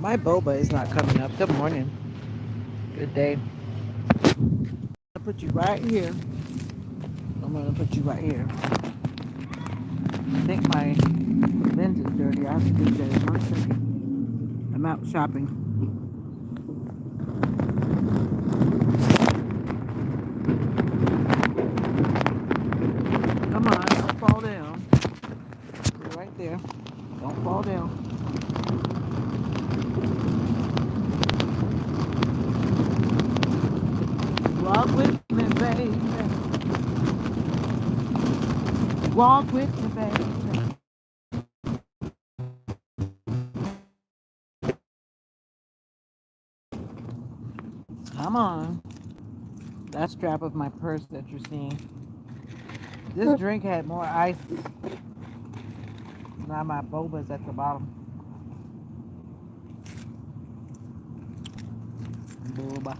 My boba is not coming up. Good morning. Good day. I'll put you right here. I'm gonna put you right here. I think my lens is dirty. I have to do that in 1 second. I'm out shopping. Come on, don't fall down. You're right there. Don't fall down. Walk with me, baby. Walk with me, baby. Come on. That strap of my purse that you're seeing. This drink had more ice. Now my boba's at the bottom. Boba.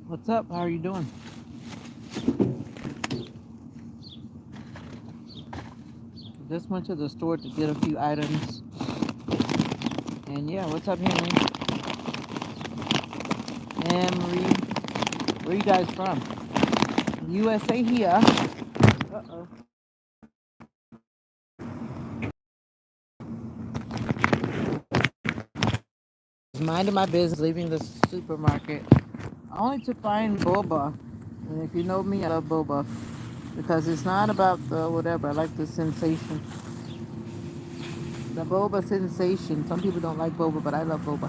What's up? How are you doing? Just went to the store to get a few items. And yeah, what's up, Henry? Emery. Where you guys from? USA here. Uh-oh. Minding my business, leaving the supermarket. Only to find boba. And if you know me, I love boba. Because it's not about the whatever. I like the sensation. The boba sensation. Some people don't like boba, but I love boba.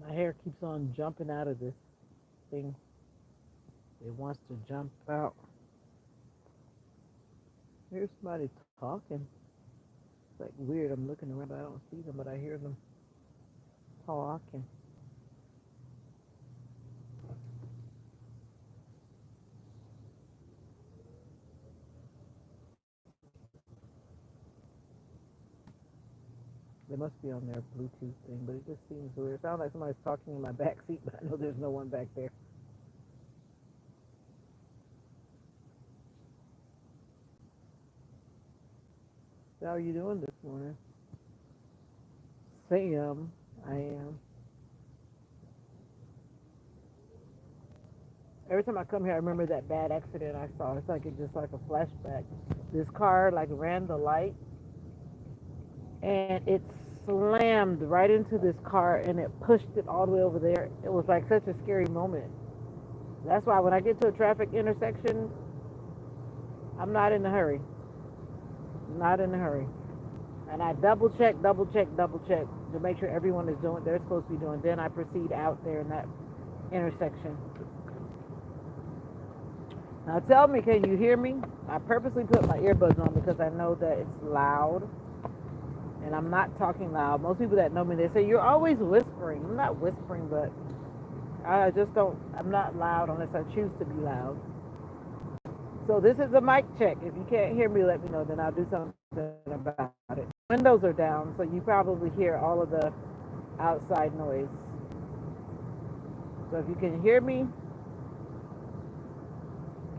My hair keeps on jumping out of this thing. It wants to jump out. Here's somebody talking. It's like weird. I'm looking around, but I don't see them, but I hear them talking. They must be on their Bluetooth thing, but it just seems weird. It sounds like somebody's talking in my back seat, but I know there's no one back there. So how are you doing this morning? Sam, I am. Every time I come here, I remember that bad accident I saw. It's like just like a flashback. This car like ran the light, and it slammed right into this car, and it pushed it all the way over there. It was like such a scary moment. That's why when I get to a traffic intersection, I'm not in a hurry. Not in a hurry. And I double check to make sure everyone is doing what they're supposed to be doing. Then I proceed out there in that intersection. Now tell me, can you hear me? I purposely put my earbuds on because I know that it's loud and I'm not talking loud. Most people that know me, they say, you're always whispering. I'm not whispering, but I just don't, I'm not loud unless I choose to be loud. So this is a mic check. If you can't hear me, let me know, then I'll do something about it. Windows are down, so you probably hear all of the outside noise. So if you can hear me,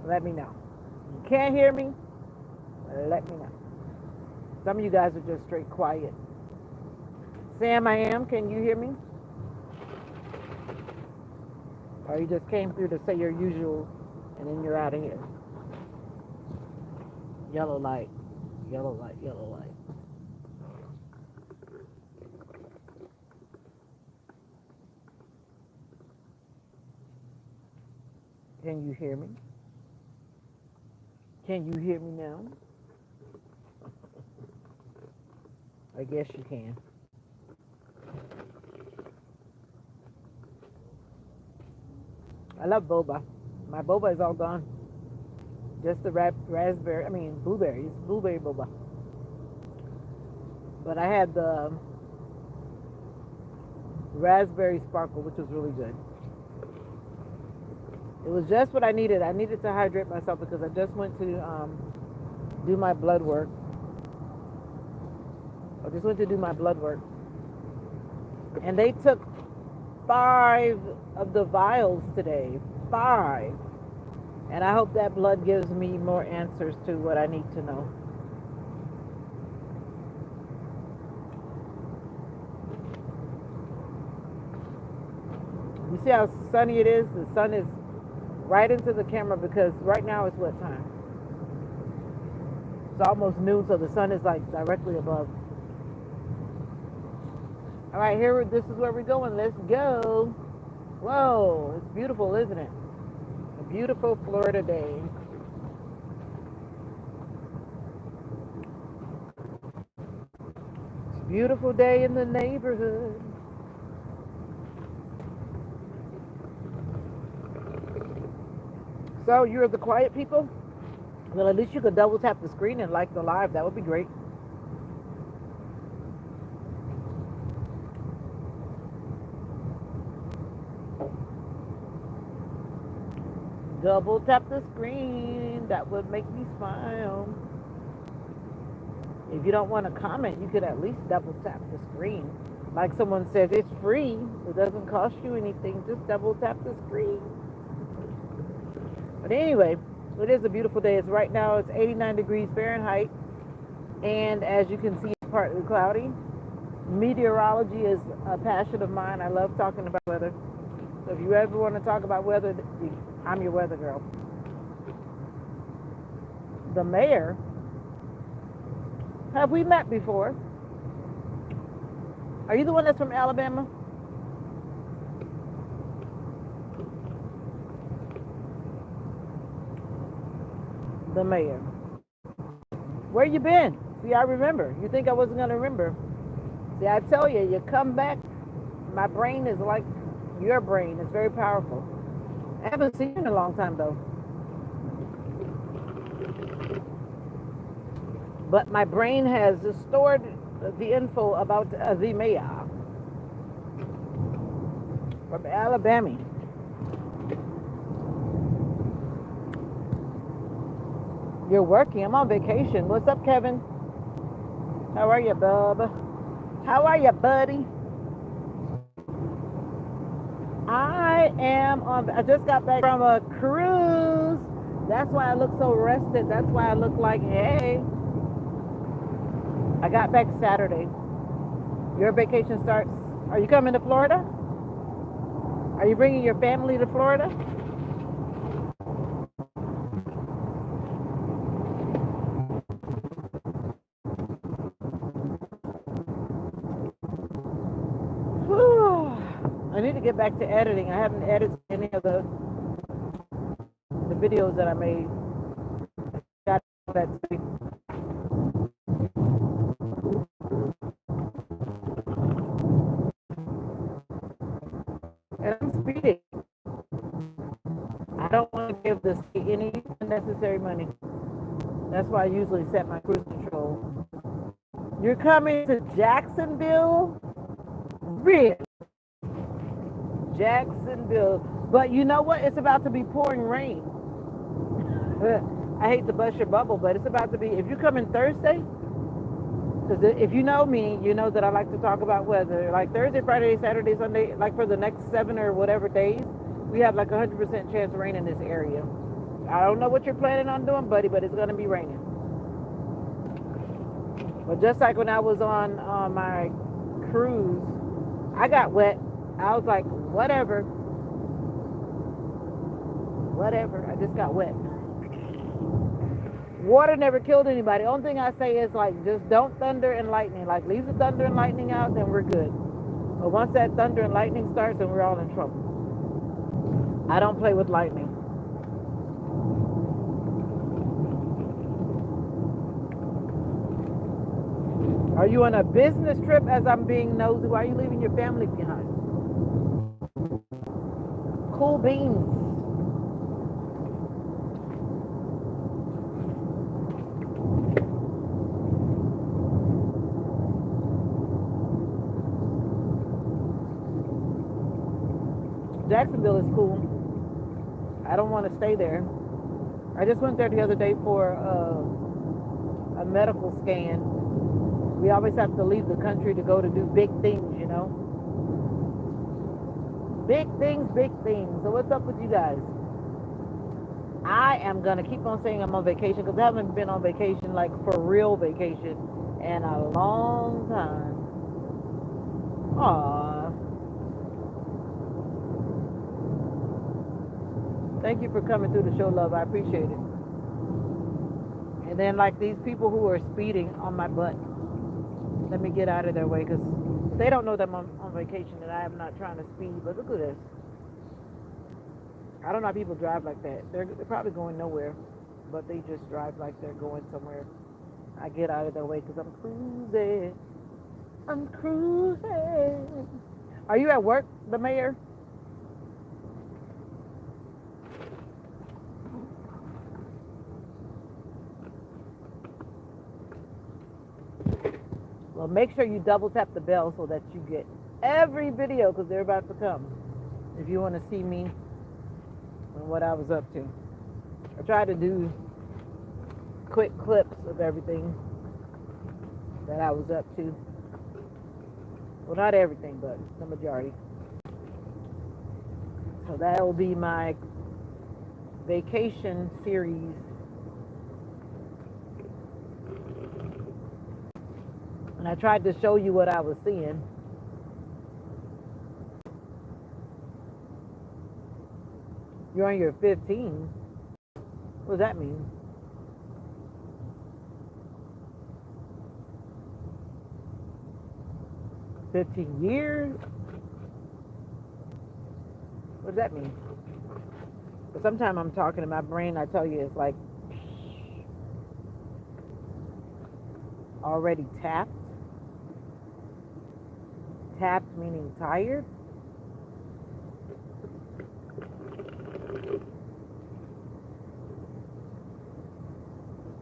let me know. If you can't hear me, let me know. Some of you guys are just straight quiet. Sam, I am. Can you hear me? Or you just came through to say your usual and then you're out of here? Yellow light, yellow light, yellow light. Can you hear me? Can you hear me now? I guess you can. I love boba. My boba is all gone. Just the raspberry, blueberries, blueberry boba. But I had the raspberry sparkle, which was really good. It was just what I needed. I needed to hydrate myself because I just went to do my blood work. I just went to do my blood work. And they took 5 of the vials today. 5. And I hope that blood gives me more answers to what I need to know. You see how sunny it is? The sun is right into the camera because right now it's what time? It's almost noon, so the sun is like directly above. All right, here, this is where we're going. Let's go. Whoa, it's beautiful, isn't it? A beautiful Florida day. It's a beautiful day in the neighborhood. So you're the quiet people? Well, at least you could double tap the screen and like the live. That would be great. Double tap the screen. That would make me smile. If you don't want to comment, you could at least double tap the screen. Like someone says, it's free. It doesn't cost you anything. Just double tap the screen. But anyway, it is a beautiful day. It's right now, it's 89 degrees Fahrenheit. And as you can see, it's partly cloudy. Meteorology is a passion of mine. I love talking about weather. So if you ever want to talk about weather, I'm your weather girl. The mayor, have we met before? Are you the one that's from Alabama? The mayor. Where you been? See, I remember. You think I wasn't going to remember. See, I tell you, you come back, my brain is like your brain. It's very powerful. I haven't seen you in a long time, though. But my brain has stored the info about the mayor from Alabama. You're working. I'm on vacation. What's up, Kevin? How are you, bub? How are you, buddy? I just got back from a cruise. That's why I look so rested. That's why I look like, hey. I got back Saturday. Your vacation starts. Are you coming to Florida? Are you bringing your family to Florida? I need to get back to editing. I haven't edited any of the videos that I made. Got that thing. And I'm speeding. I don't want to give the state any unnecessary money. That's why I usually set my cruise control. You're coming to Jacksonville? Really? Jacksonville. But you know what? It's about to be pouring rain. I hate to bust your bubble, but it's about to be. If you come in Thursday, because if you know me, you know that I like to talk about weather. Like Thursday, Friday, Saturday, Sunday, like for the next 7 or whatever days, we have like 100% chance of rain in this area. I don't know what you're planning on doing, buddy, but it's going to be raining. But just like when I was on my cruise, I got wet. I was like, whatever. I just got wet. Water never killed anybody. Only thing I say is like, just don't thunder and lightning. Like, leave the thunder and lightning out, then we're good. But once that thunder and lightning starts, then we're all in trouble. I don't play with lightning. Are you on a business trip? As I'm being nosy, why are you leaving your family behind? Cool beans. Jacksonville is cool. I don't want to stay there. I just went there the other day for a medical scan. We always have to leave the country to go to do big things, you know? Big things, big things. So what's up with you guys? I am going to keep on saying I'm on vacation because I haven't been on vacation, like for real vacation, in a long time. Aww. Thank you for coming through the show, love. I appreciate it. And then like these people who are speeding on my butt. Let me get out of their way because they don't know that I'm on vacation and I am not trying to speed. But look at this. I don't know how people drive like that. They're probably going nowhere, but they just drive like they're going somewhere. I get out of their way because I'm cruising. I'm cruising. Are you at work, the mayor? Well, make sure you double tap the bell so that you get every video because they're about to come. If you want to see me and what I was up to. I try to do quick clips of everything that I was up to. Well, not everything, but the majority. So that will be my vacation series. And I tried to show you what I was seeing. You're on your 15. What does that mean? $15 What does that mean? But sometimes I'm talking in my brain, I tell you it's like already tapped. Tapped meaning tired.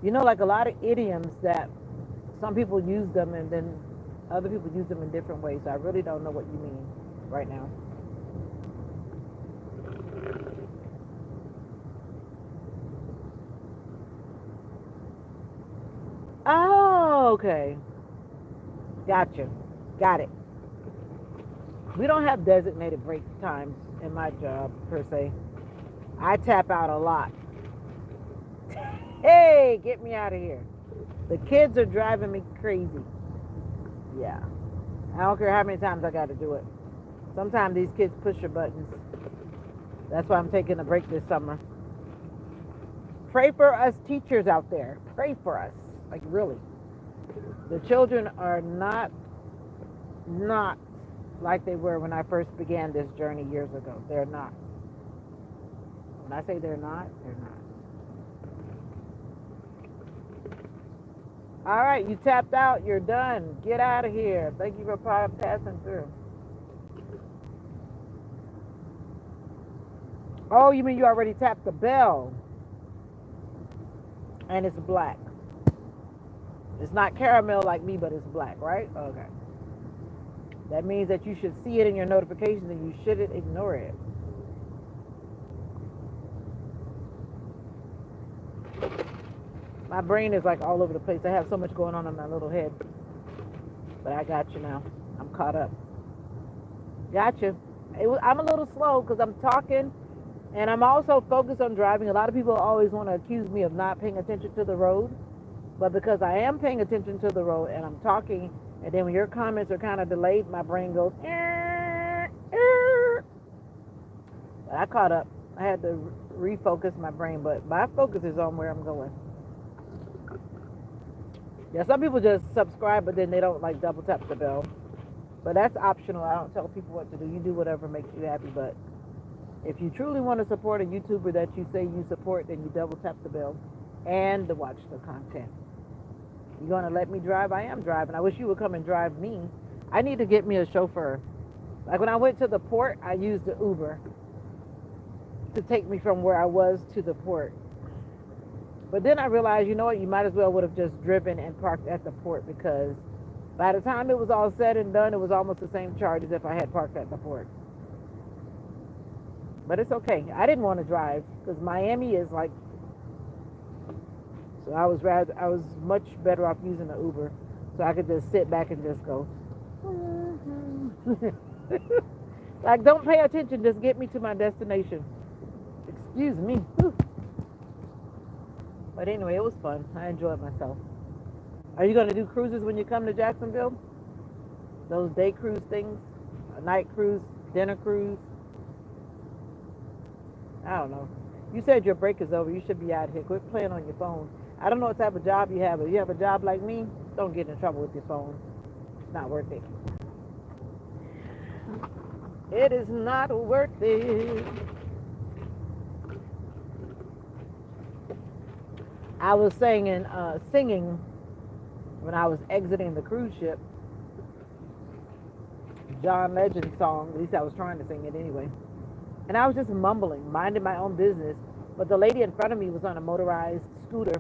You know, like a lot of idioms that some people use them and then other people use them in different ways. I really don't know what you mean right now. Oh, okay. Gotcha. Got it. We don't have designated break times in my job, per se. I tap out a lot. Hey, get me out of here. The kids are driving me crazy. Yeah. I don't care how many times I got to do it. Sometimes these kids push your buttons. That's why I'm taking a break this summer. Pray for us teachers out there. Pray for us. Like, really. The children are not like they were when I first began this journey years ago. They're not. When I say they're not, they're not. All right, you tapped out. You're done. Get out of here. Thank you for passing through. Oh, you mean you already tapped the bell and it's black. It's not caramel like me, but it's black, right? Okay. That means that you should see it in your notifications and you shouldn't ignore it. My brain is like all over the place. I have so much going on in my little head. But I got you now. I'm caught up. Got you. I'm a little slow because I'm talking and I'm also focused on driving. A lot of people always want to accuse me of not paying attention to the road. But because I am paying attention to the road and I'm talking, and then when your comments are kind of delayed, my brain goes, But I caught up. I had to refocus my brain, but my focus is on where I'm going. Yeah, some people just subscribe, but then they don't like double tap the bell. But that's optional. I don't tell people what to do. You do whatever makes you happy. But if you truly want to support a YouTuber that you say you support, then you double tap the bell and to watch the content. You gonna let me drive? I am driving. I wish you would come and drive me. I need to get me a chauffeur. Like when I went to the port, I used the Uber to take me from where I was to the port. But then I realized, you know what, you might as well would have just driven and parked at the port because by the time it was all said and done, it was almost the same charge as if I had parked at the port. But it's okay. I didn't want to drive because Miami is like, so I was much better off using the Uber so I could just sit back and just go. Like, don't pay attention, just get me to my destination. Excuse me. But anyway, it was fun. I enjoyed myself. Are you going to do cruises when you come to Jacksonville? Those day cruise things? A night cruise? Dinner cruise? I don't know. You said your break is over. You should be out here. Quit playing on your phone. I don't know what type of job you have, but if you have a job like me, don't get in trouble with your phone. It's not worth it. It is not worth it. I was singing when I was exiting the cruise ship, John Legend's song. At least I was trying to sing it anyway. And I was just mumbling, minding my own business. But the lady in front of me was on a motorized scooter.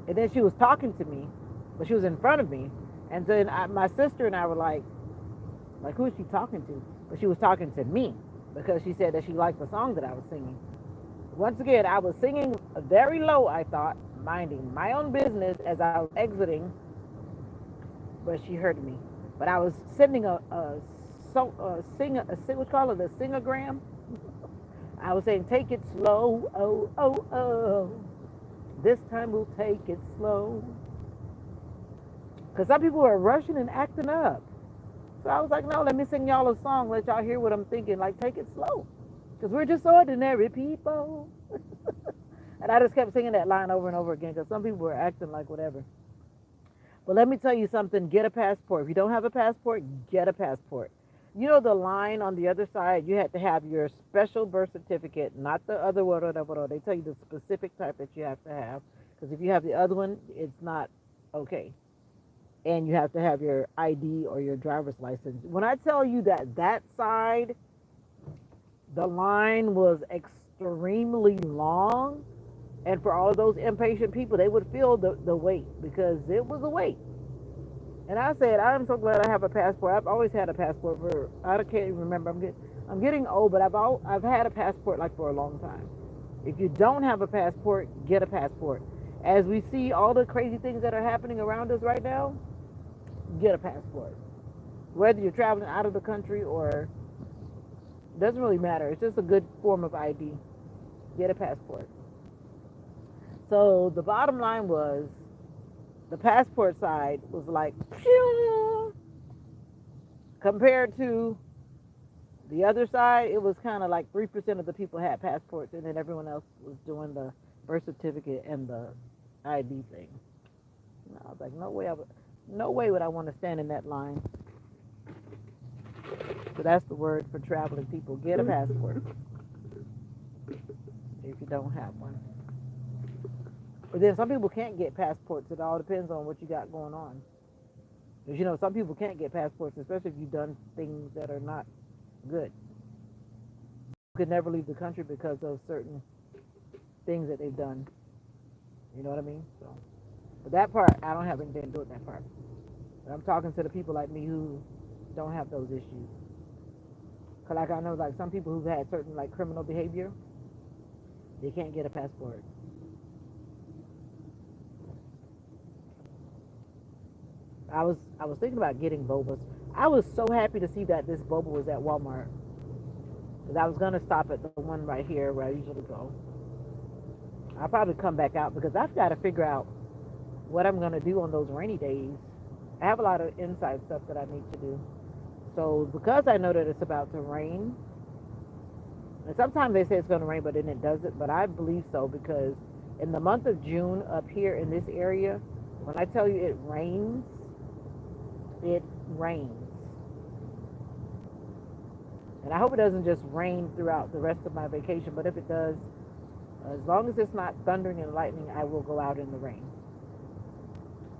And then she was talking to me, but she was in front of me. And then my sister and I were like, who is she talking to? But she was talking to me because she said that she liked the song that I was singing. Once again, I was singing very low, I thought, minding my own business as I was exiting, but she heard me. But I was sending a singogram. I was saying, take it slow, oh, oh, oh. This time we'll take it slow. Because some people were rushing and acting up. So I was like, no, let me sing y'all a song, let y'all hear what I'm thinking. Like, take it slow. Because we're just ordinary people. And I just kept singing that line over and over again because some people were acting like whatever. But let me tell you something, get a passport. If you don't have a passport, get a passport. You know the line on the other side, you have to have your special birth certificate, not the other one. They tell you the specific type that you have to have. Because if you have the other one, it's not okay. And you have to have your ID or your driver's license. When I tell you that side, the line was extremely long. And for all those impatient people, they would feel the wait because it was a wait. And I said, I'm so glad I have a passport. I've always had a passport for, I can't even remember. I'm getting old, but I've had a passport like for a long time. If you don't have a passport, get a passport. As we see all the crazy things that are happening around us right now, get a passport. Whether you're traveling out of the country or, it doesn't really matter. It's just a good form of ID. Get a passport. So the bottom line was, the passport side was like, phew, compared to the other side, it was kind of like 3% of the people had passports, and then everyone else was doing the birth certificate and the ID thing. And I was like, no way would I want to stand in that line. So that's the word for traveling people. Get a passport if you don't have one. But then some people can't get passports. It all depends on what you got going on. Because some people can't get passports, especially if you've done things that are not good. You could never leave the country because of certain things that they've done. You know what I mean? So, but that part, I don't have anything to do with that part. But I'm talking to the people like me who don't have those issues. Cause like I know, like some people who've had certain like criminal behavior, they can't get a passport. I was thinking about getting bobas. I was so happy to see that this boba was at Walmart. Cause I was gonna stop at the one right here where I usually go. I'll probably come back out because I've got to figure out what I'm gonna do on those rainy days. I have a lot of inside stuff that I need to do. So because I know that it's about to rain, and sometimes they say it's going to rain, but then it doesn't. But I believe so because in the month of June up here in this area, when I tell you it rains, it rains. And I hope it doesn't just rain throughout the rest of my vacation, but if it does, as long as it's not thundering and lightning, I will go out in the rain.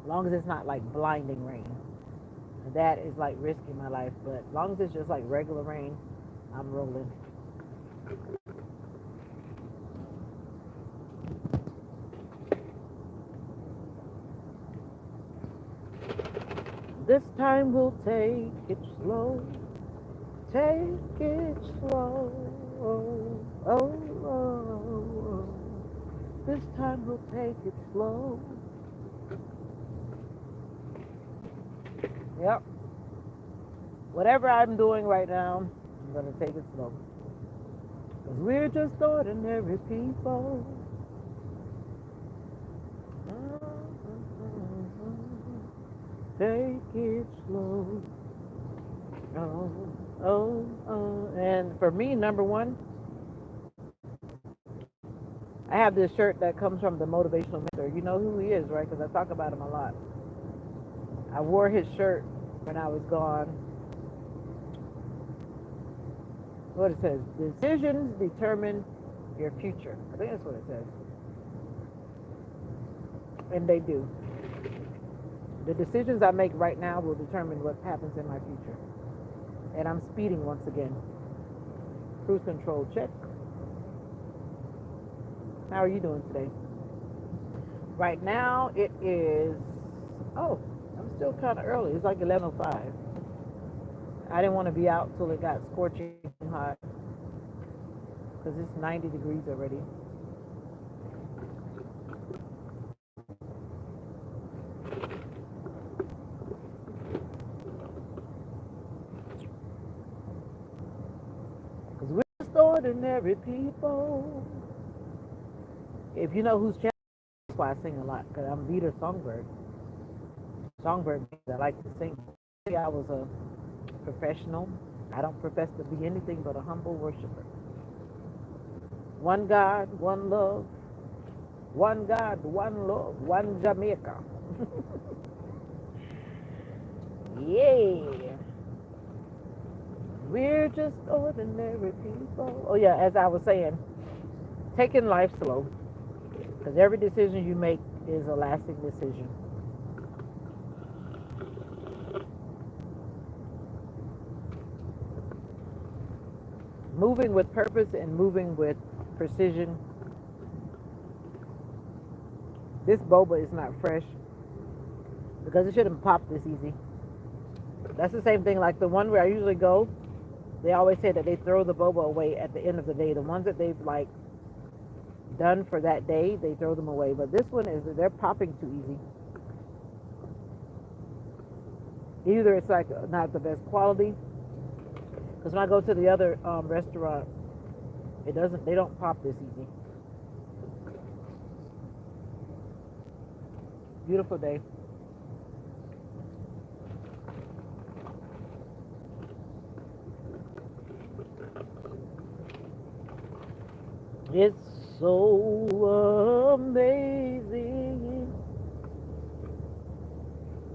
As long as it's not like blinding rain. And that is like risking my life, but as long as it's just like regular rain, I'm rolling. This time we'll take it slow. Take it slow. Oh, oh, oh. This time we'll take it slow. Yep. Whatever I'm doing right now, I'm going to take it slow. Because we're just ordinary people. Take it slow. Oh, oh, oh. And for me, number one, I have this shirt that comes from the motivational mentor. You know who he is, right? Because I talk about him a lot. I wore his shirt when I was gone. What it says, decisions determine your future. I think that's what it says. And they do. The decisions I make right now will determine what happens in my future. And I'm speeding once again. Cruise control check. How are you doing today? Right now it is, oh, I'm still kind of early. It's like 11:05. I didn't want to be out till it got scorching hot because it's 90 degrees already. Because we're just ordinary people. If you know who's channel, that's why I sing a lot, because I'm Veda-Song Bird. Songbird, I like to sing. I was a professional. I don't profess to be anything but a humble worshiper. One God, one love. One God, one love, one Jamaica. Yeah. We're just ordinary people. Oh, yeah, as I was saying, taking life slow. Because every decision you make is a lasting decision. Moving with purpose and moving with precision. This boba is not fresh because it shouldn't pop this easy. That's the same thing like the one where I usually go. They always say that they throw the boba away at the end of the day. The ones that they've like done for that day, they throw them away. But this one is they're popping too easy. Either it's like not the best quality, because when I go to the other restaurant, they don't pop this easy. Beautiful day. It's so amazing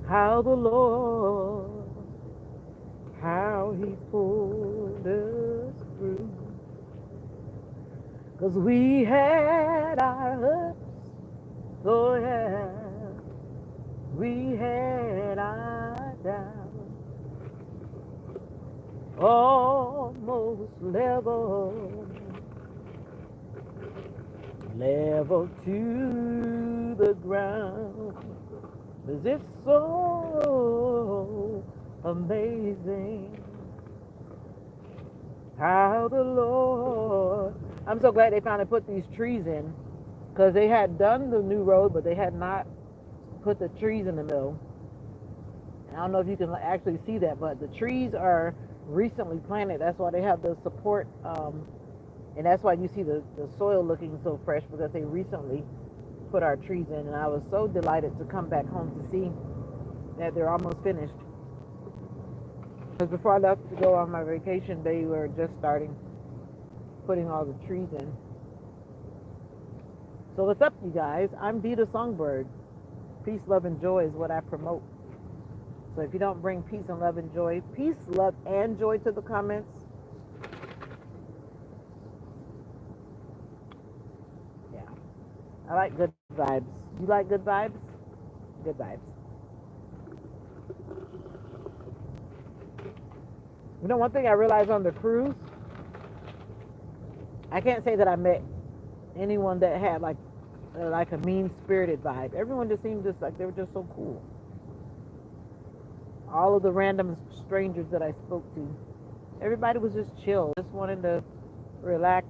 how the Lord, how he pulled us through. 'Cause we had our ups, oh yeah, we had our down, almost level, level to the ground. Is it so amazing how the Lord? I'm so glad they finally put these trees in because they had done the new road, but they had not put the trees in the middle. And I don't know if you can actually see that, but the trees are recently planted. That's why they have the support, and that's why you see the soil looking so fresh because they recently put our trees in. And I was so delighted to come back home to see that they're almost finished. Because before I left to go on my vacation, they were just starting putting all the trees in. So what's up, you guys? I'm Veda-Song Bird. Peace, love, and joy is what I promote. So if you don't bring peace and love and joy, peace, love, and joy to the comments, yeah. I like good vibes. You like good vibes? Good vibes. You know, one thing I realized on the cruise, I can't say that I met anyone that had like a mean spirited vibe. Everyone just seemed just like they were just so cool. All of the random strangers that I spoke to, everybody was just chill, just wanting to relax,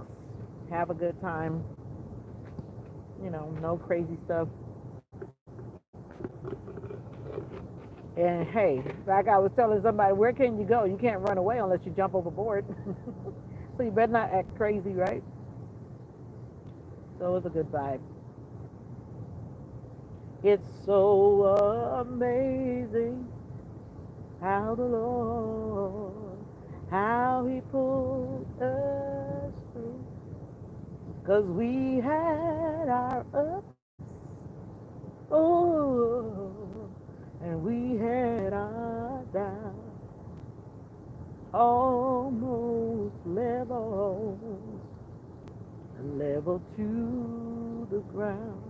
have a good time. You know, no crazy stuff. And hey, like I was telling somebody, where can you go? You can't run away unless you jump overboard. So you better not act crazy, right? So it was a good vibe. It's so amazing how the Lord, how he pulled us through. 'Cause we had our ups, oh, and we had our downs, almost level, level to the ground.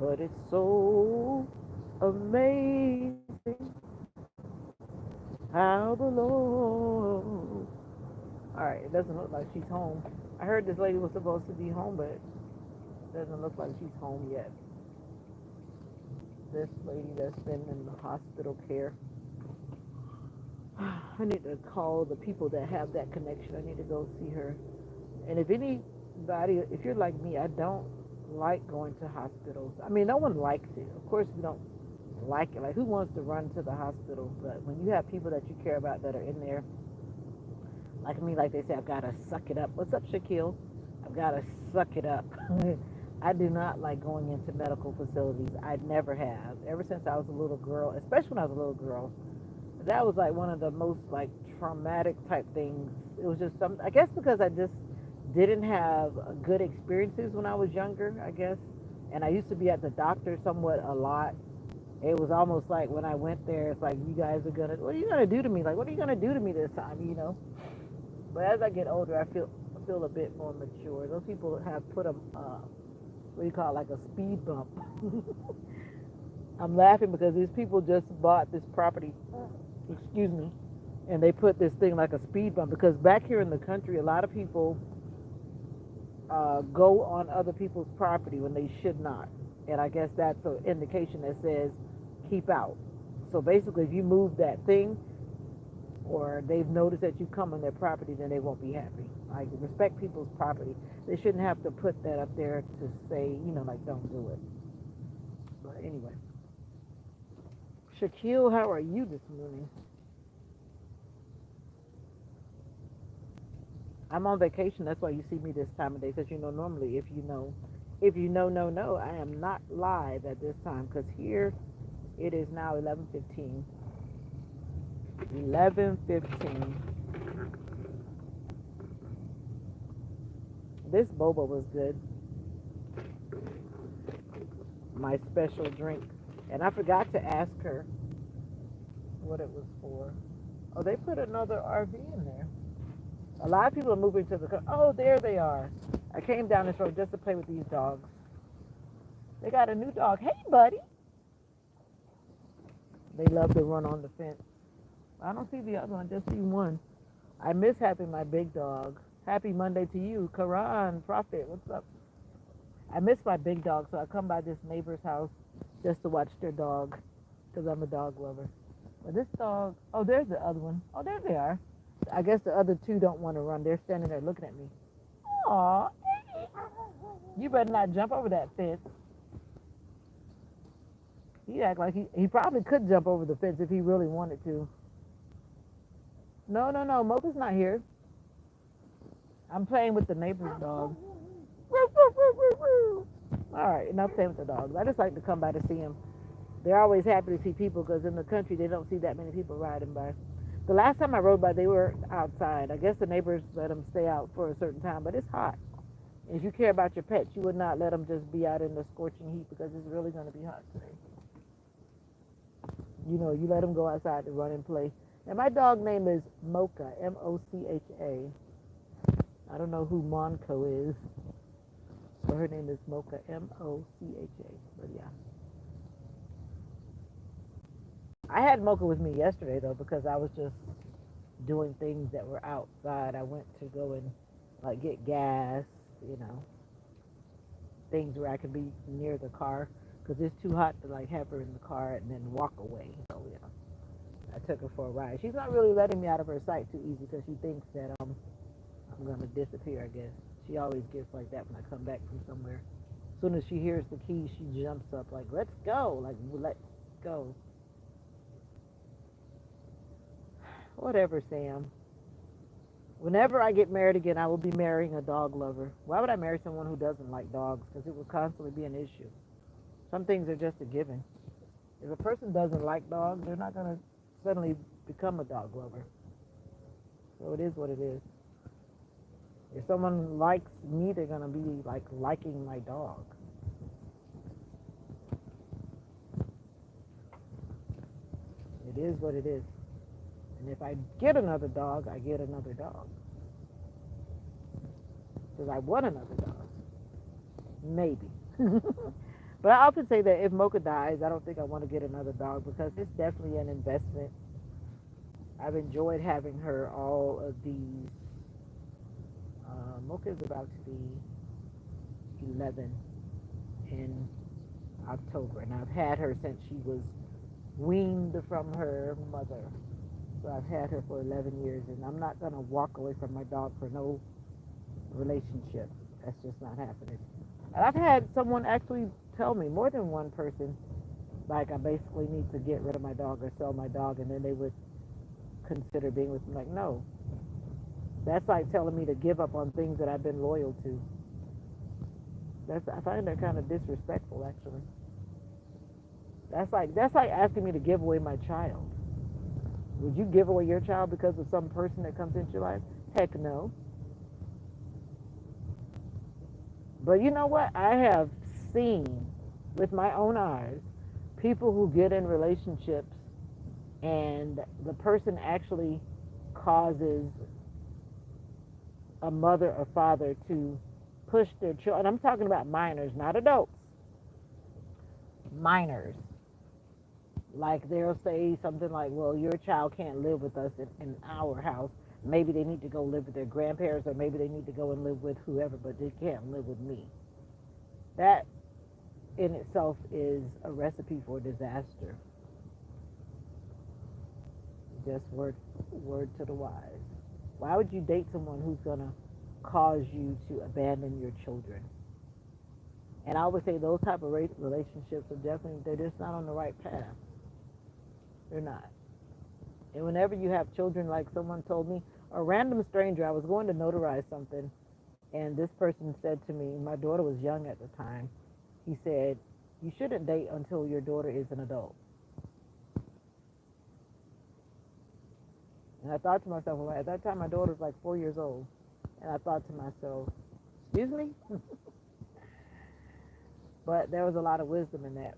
But it's so amazing how the Lord. All right, it doesn't look like she's home. I heard this lady was supposed to be home, but it doesn't look like she's home yet. This lady that's been in the hospital care. I need to call the people that have that connection. I need to go see her. And if anybody, if you're like me, I don't like going to hospitals. I mean, no one likes it. Of course, we don't like it. Like, who wants to run to the hospital? But when you have people that you care about that are in there, like me, like they say, I've got to suck it up. What's up, Shaquille? I've got to suck it up. I do not like going into medical facilities. I never have. Ever since I was a little girl, especially when I was a little girl, that was like one of the most like traumatic type things. It was just I guess because I just didn't have good experiences when I was younger, I guess. And I used to be at the doctor somewhat a lot. It was almost like when I went there, it's like, you guys are what are you gonna do to me? Like, what are you gonna do to me this time, you know? But as I get older, I feel a bit more mature. Those people have put what do you call it, like a speed bump. I'm laughing because these people just bought this property, excuse me, and they put this thing like a speed bump because back here in the country, a lot of people go on other people's property when they should not. And I guess that's an indication that says keep out. So basically, if you move that thing or they've noticed that you come on their property, then they won't be happy. Like, respect people's property. They shouldn't have to put that up there to say, like, don't do it. But anyway. Shaquille, how are you this morning? I'm on vacation. That's why you see me this time of day. Because, normally no, I am not live at this time. Because here it is now 11:15. 11:15. This boba was good. My special drink. And I forgot to ask her what it was for. Oh, they put another RV in there. A lot of people are moving to oh, there they are. I came down this road just to play with these dogs. They got a new dog. Hey, buddy. They love to run on the fence. I don't see the other one. I just see one. I miss having my big dog. Happy Monday to you, Karan Prophet. What's up? I miss my big dog, so I come by this neighbor's house just to watch their dog, because I'm a dog lover. But this dog, oh, there's the other one. Oh, there they are. I guess the other two don't want to run. They're standing there looking at me. Aw, you better not jump over that fence. He act like he probably could jump over the fence if he really wanted to. No, no, no, Mocha's not here. I'm playing with the neighbor's dog. All right, enough playing with the dogs. I just like to come by to see them. They're always happy to see people because in the country they don't see that many people riding by. The last time I rode by, they were outside. I guess the neighbors let them stay out for a certain time, but it's hot. If you care about your pets, you would not let them just be out in the scorching heat because it's really going to be hot today. You know, you let them go outside to run and play. And my dog name is Mocha, Mocha. I don't know who Monco is, but her name is Mocha, Mocha. But yeah. I had Mocha with me yesterday though because I was just doing things that were outside. I went to go and like get gas, you know, things where I could be near the car because it's too hot to like have her in the car and then walk away. So you know, I took her for a ride. She's not really letting me out of her sight too easy because she thinks that I'm gonna disappear. I guess she always gets like that when I come back from somewhere. As soon as she hears the keys, she jumps up like, "Let's go!" Like, "Let's go." Whatever, Sam. Whenever I get married again, I will be marrying a dog lover. Why would I marry someone who doesn't like dogs? Because it will constantly be an issue. Some things are just a given. If a person doesn't like dogs, they're not going to suddenly become a dog lover. So it is what it is. If someone likes me, they're going to be like liking my dog. It is what it is. And if I get another dog, I get another dog. Because I want another dog. Maybe. But I often say that if Mocha dies, I don't think I want to get another dog because it's definitely an investment. I've enjoyed having her all of these. Mocha is about to be 11 in October, and I've had her since she was weaned from her mother. So I've had her for 11 years, and I'm not going to walk away from my dog for no relationship. That's just not happening. And I've had someone actually tell me, more than one person, like I basically need to get rid of my dog or sell my dog, and then they would consider being with me. Like, no. That's like telling me to give up on things that I've been loyal to. I find that kind of disrespectful, actually. That's like asking me to give away my child. Would you give away your child because of some person that comes into your life? Heck no. But you know what? I have seen with my own eyes people who get in relationships and the person actually causes a mother or father to push their children. I'm talking about minors, not adults. Minors. Like they'll say something like, well, your child can't live with us in our house. Maybe they need to go live with their grandparents or maybe they need to go and live with whoever, but they can't live with me. That in itself is a recipe for disaster. Just word to the wise. Why would you date someone who's going to cause you to abandon your children? And I would say those type of relationships are definitely, they're just not on the right path. They're not. And whenever you have children, like someone told me, a random stranger, I was going to notarize something, and this person said to me, my daughter was young at the time, he said, you shouldn't date until your daughter is an adult. And I thought to myself, well, at that time my daughter was like 4 years old. And I thought to myself, excuse me? But there was a lot of wisdom in that.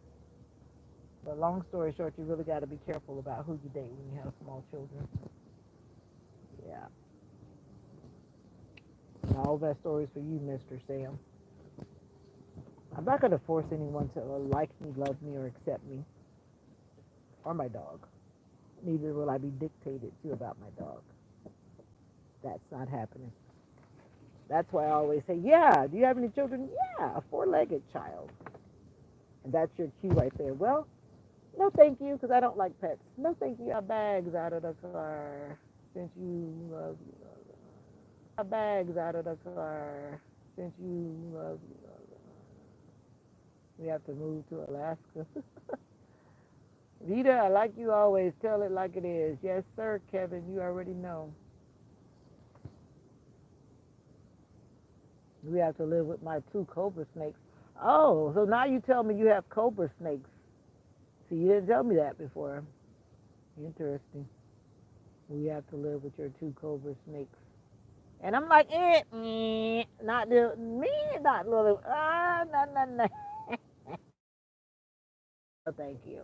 But long story short, you really got to be careful about who you date when you have small children. Yeah. And all that stories for you, Mr. Sam. I'm not going to force anyone to like me, love me, or accept me. or my dog. Neither will I be dictated to about my dog. That's not happening. That's why I always say, yeah, do you have any children? Yeah, a four-legged child. And that's your cue right there. Well, no thank you, because I don't like pets. No thank you. Bags out of the car. Since you love bags out of the car. Since you love we have to move to Alaska. Vita, I like you always. Tell it like it is. Yes, sir, Kevin. You already know. We have to live with my two cobra snakes. Oh, so now you tell me you have cobra snakes. See, you didn't tell me that before. Interesting. We have to live with your two cobra snakes. And I'm like, not the me, not little. No, no, no. Thank you.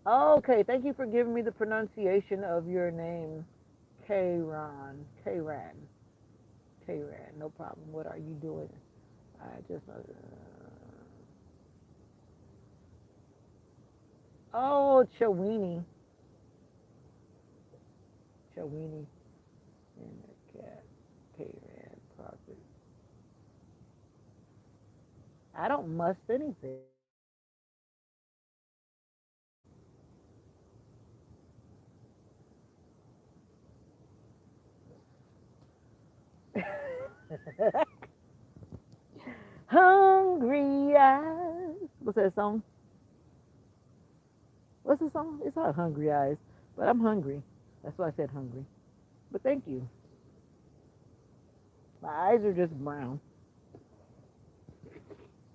Okay, thank you for giving me the pronunciation of your name, Kran. Kran. Kran. No problem. What are you doing? I just. Oh, Chawini. Chawini. And the cat. Kran. Property. I don't must anything. Hungry eyes. What's that song? What's the song? It's not Hungry Eyes, but I'm hungry. That's why I said hungry. But thank you. My eyes are just brown,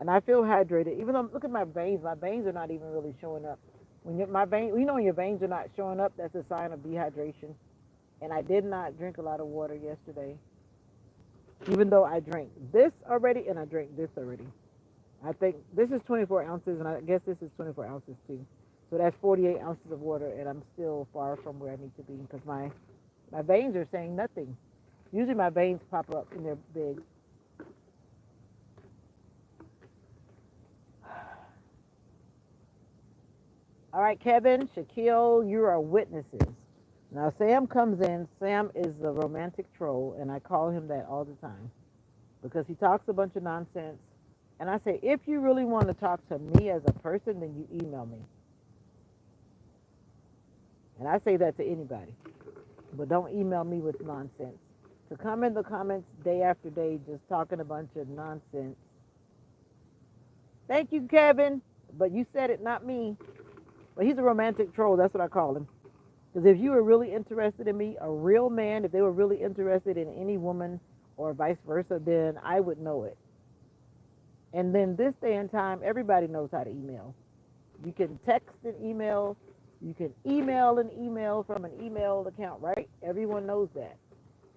and I feel hydrated. Even though look at my veins are not even really showing up. When my vein, when your veins are not showing up, that's a sign of dehydration. And I did not drink a lot of water yesterday, even though I drank this already and I drank this already. I think this is 24 ounces, and I guess this is 24 ounces too. So that's 48 ounces of water, and I'm still far from where I need to be because my veins are saying nothing. Usually my veins pop up and they're big. All right, Kevin, Shaquille, you are witnesses. Now, Sam comes in. Sam is the romantic troll, and I call him that all the time because he talks a bunch of nonsense. And I say, if you really want to talk to me as a person, then you email me. And I say that to anybody. But don't email me with nonsense. To come in the comments day after day just talking a bunch of nonsense. Thank you, Kevin. But you said it, not me. But he's a romantic troll. That's what I call him. Because if you were really interested in me, a real man, if they were really interested in any woman or vice versa, then I would know it. And then this day and time, everybody knows how to email. You can text an email. You can email an email from an email account, right? Everyone knows that.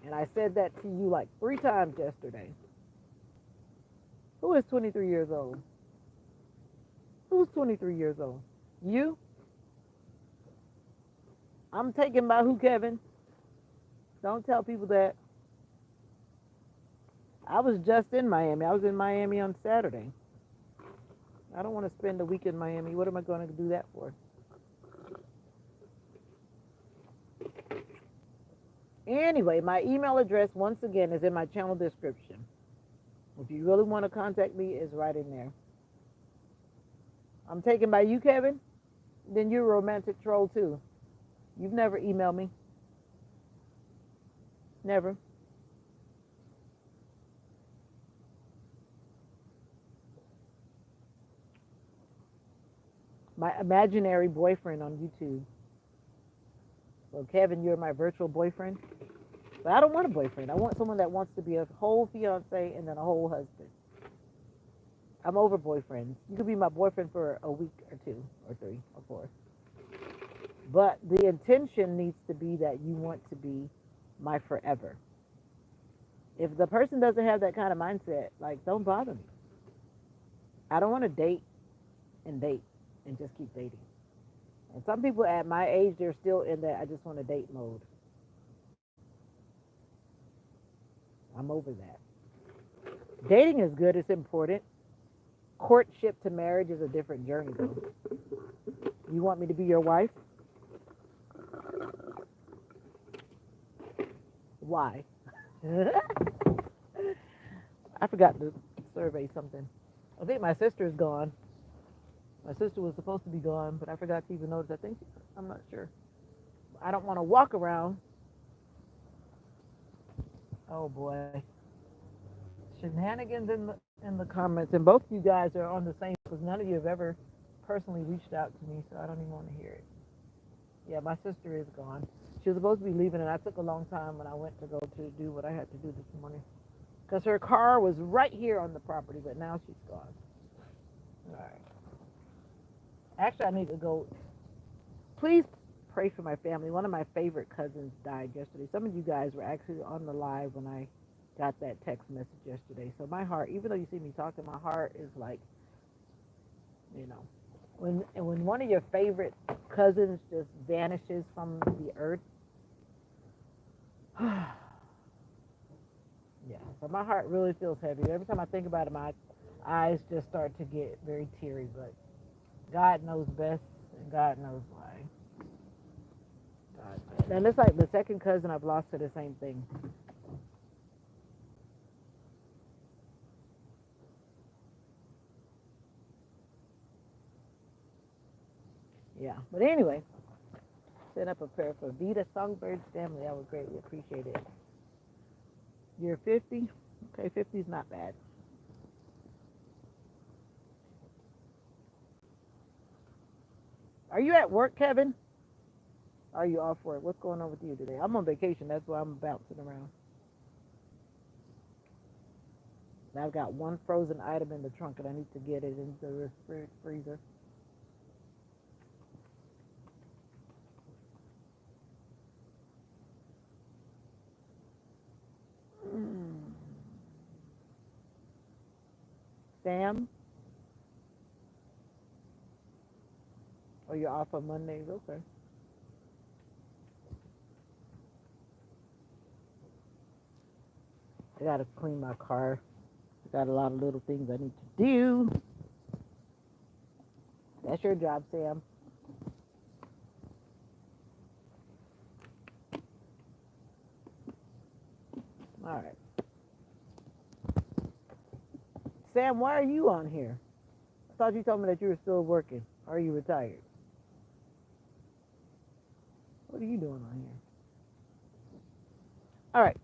And I said that to you like 3 times yesterday. Who is 23 years old? Who's 23 years old? You? I'm taken by who, Kevin? Don't tell people that. I was just in Miami. I was in Miami on Saturday. I don't want to spend a week in Miami. What am I going to do that for? Anyway, my email address, once again, is in my channel description. If you really want to contact me, it's right in there. I'm taken by you, Kevin? Then you're a romantic troll, too. You've never emailed me. Never. My imaginary boyfriend on YouTube. Well, Kevin, you're my virtual boyfriend. But I don't want a boyfriend. I want someone that wants to be a whole fiance and then a whole husband. I'm over boyfriends. You could be my boyfriend for a week or 2 or 3 or 4. But the intention needs to be that you want to be my forever. If the person doesn't have that kind of mindset, like, don't bother me. I don't want to date and just keep dating. And some people at my age, they're still in that I just want to date mode. I'm over that. Dating is good, it's important. Courtship to marriage is a different journey, though. You want me to be your wife? Why? I forgot to survey something. I think my sister is gone. My sister was supposed to be gone, but I forgot to even notice. I'm not sure. I don't want to walk around. Oh boy, shenanigans in the comments, and both you guys are on the same because none of you have ever personally reached out to me, so I don't even want to hear it. Yeah, my sister is gone. She was supposed to be leaving, and I took a long time when I went to go to do what I had to do this morning because her car was right here on the property, but now she's gone. All right. Actually, I need to go. Please pray for my family. One of my favorite cousins died yesterday. Some of you guys were actually on the live when I got that text message yesterday. So my heart, even though you see me talking, my heart is like, you know, when one of your favorite cousins just vanishes from the earth. Yeah. So my heart really feels heavy. Every time I think about it, my eyes just start to get very teary. But God knows best, and God knows why. And it's like the second cousin I've lost to the same thing. Yeah. But anyway, send up a prayer for Veda-Song Bird's family. I would greatly appreciate it. You're 50? Okay, 50 is not bad. Are you at work, Kevin? Are you off work? What's going on with you today? I'm on vacation. That's why I'm bouncing around. I've got one frozen item in the trunk, and I need to get it into the freezer. Mm. Sam? Oh, you're off on Mondays? Okay. I got to clean my car. I got a lot of little things I need to do. That's your job, Sam. All right. Sam, why are you on here? I thought you told me that you were still working. Or are you retired? What are you doing on here? All right.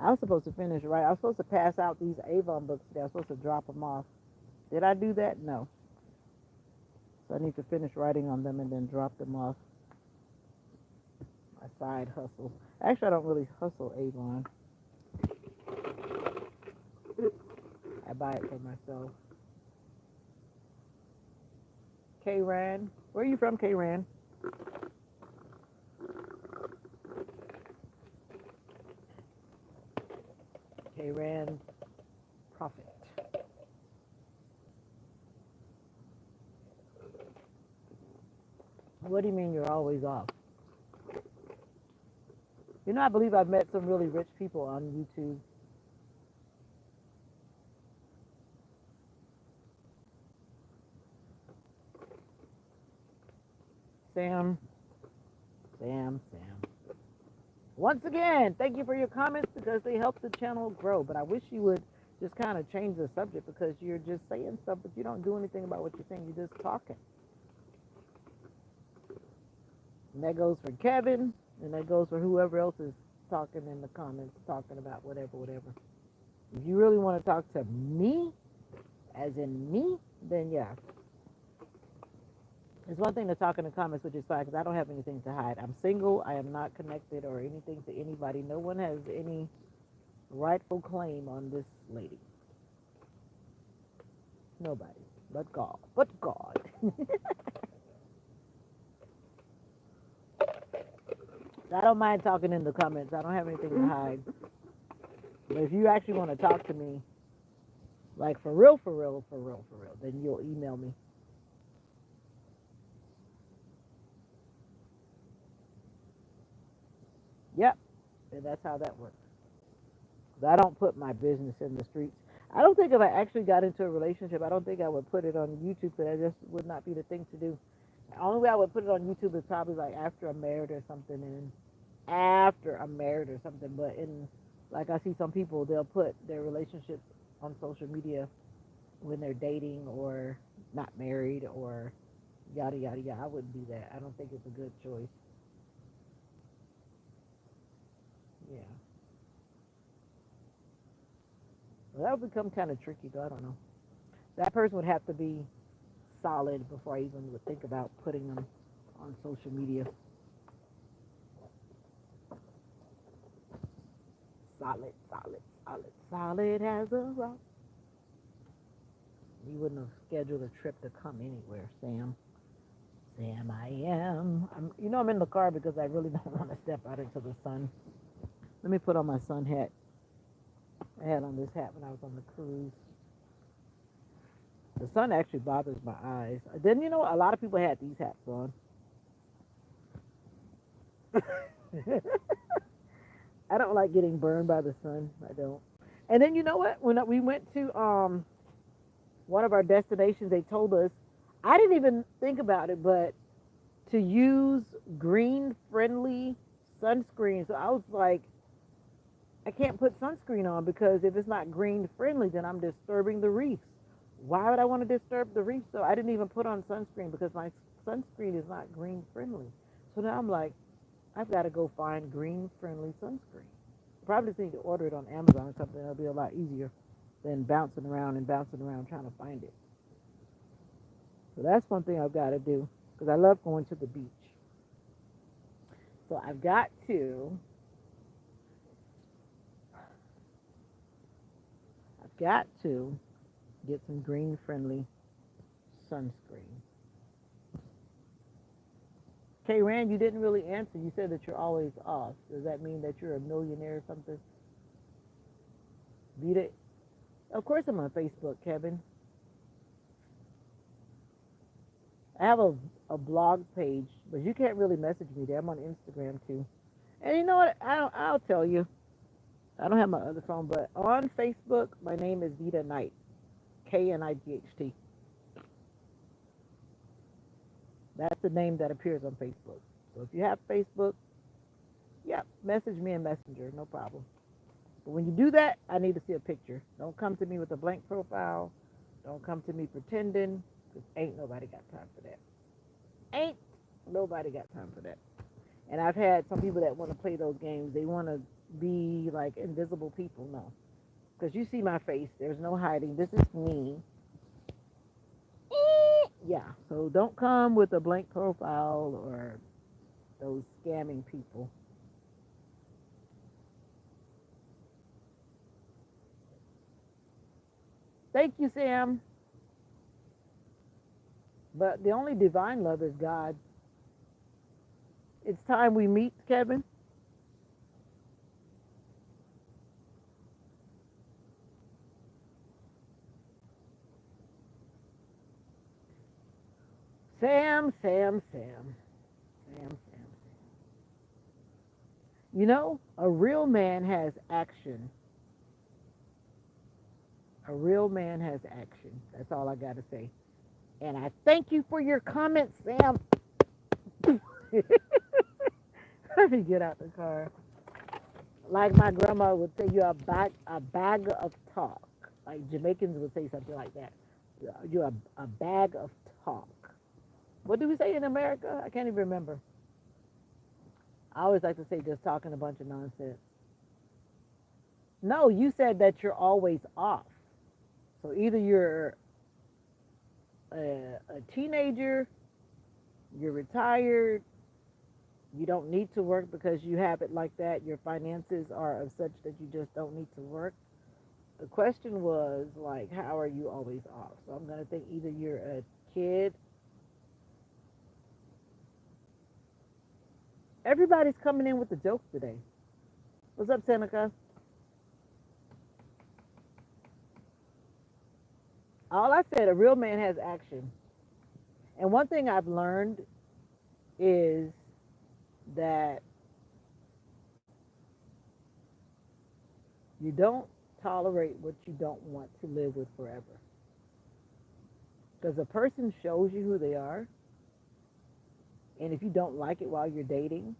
I was supposed to finish, right? I was supposed to pass out these Avon books today. I was supposed to drop them off. Did I do that? No. So I need to finish writing on them and then drop them off. My side hustle. Actually, I don't really hustle Avon. I buy it for myself. K-Ran. Where are you from, K-Ran? K-Ran Profit. What do you mean you're always off? You know, I believe I've met some really rich people on YouTube. Sam. Once again, thank you for your comments because they help the channel grow. But I wish you would just kind of change the subject because you're just saying stuff, but you don't do anything about what you're saying. You're just talking. And that goes for Kevin, and that goes for whoever else is talking in the comments, talking about whatever. If you really want to talk to me, as in me, then yeah. It's one thing to talk in the comments, which is fine, because I don't have anything to hide. I'm single. I am not connected or anything to anybody. No one has any rightful claim on this lady. Nobody. But God. But God. I don't mind talking in the comments. I don't have anything to hide. But if you actually want to talk to me, like for real, then you'll email me. Yep. And that's how that works. I don't put my business in the streets. I don't think if I actually got into a relationship, I don't think I would put it on YouTube because that just would not be the thing to do. The only way I would put it on YouTube is probably like after I'm married or something, and after I'm married or something. But in like I see some people, they'll put their relationships on social media when they're dating or not married or yada yada yada. I wouldn't do that. I don't think it's a good choice. Yeah, well, that would become kind of tricky, though. I don't know. That person would have to be solid before I even would think about putting them on social media. Solid, solid, solid, solid as a rock. You wouldn't have scheduled a trip to come anywhere, Sam. Sam, I am. I'm in the car because I really don't want to step out into the sun. Let me put on my sun hat. I had on this hat when I was on the cruise. The sun actually bothers my eyes. Then a lot of people had these hats on. I don't like getting burned by the sun. I don't. And then you know what? When we went to one of our destinations, they told us. I didn't even think about it, but to use green friendly sunscreen. So I was like, I can't put sunscreen on because if it's not green friendly, then I'm disturbing the reefs. Why would I want to disturb the reef? So I didn't even put on sunscreen because my sunscreen is not green friendly. So now I'm like, I've got to go find green friendly sunscreen. Probably just need to order it on Amazon or something. It'll be a lot easier than bouncing around trying to find it. So that's one thing I've got to do because I love going to the beach. So I've got to get some green friendly sunscreen. Kay Rand, you didn't really answer. You said that you're always off. Does that mean that you're a millionaire or something? Vita, of course I'm on Facebook, Kevin. I have a blog page, but you can't really message me there. I'm on Instagram too. And you know what? I'll tell you. I don't have my other phone, but on Facebook, my name is Vita Knight, Knight. That's the name that appears on Facebook. So if you have Facebook, yeah, message me in Messenger, no problem. But when you do that, I need to see a picture. Don't come to me with a blank profile. Don't come to me pretending, because ain't nobody got time for that. Ain't nobody got time for that. And I've had some people that want to play those games. They want to be like invisible people. No, because you see my face. There's no hiding. This is me. Yeah. So don't come with a blank profile or those scamming people. Thank you, Sam. But the only divine love is God. It's time we meet, Kevin. Sam, Sam, Sam. Sam, Sam. A real man has action. A real man has action. That's all I got to say. And I thank you for your comments, Sam. Let me get out the car. Like my grandma would say, you're a bag of talk. Like Jamaicans would say something like that. You're a bag of talk. What do we say in America? I can't even remember. I always like to say just talking a bunch of nonsense. No, you said that you're always off. So either you're a teenager, you're retired, you don't need to work because you have it like that, your finances are of such that you just don't need to work. The question was like, how are you always off? So I'm going to think either you're a kid. Everybody's coming in with the jokes today. What's up, Seneca? All I said, a real man has action. And one thing I've learned is that you don't tolerate what you don't want to live with forever. Because a person shows you who they are, and if you don't like it while you're dating,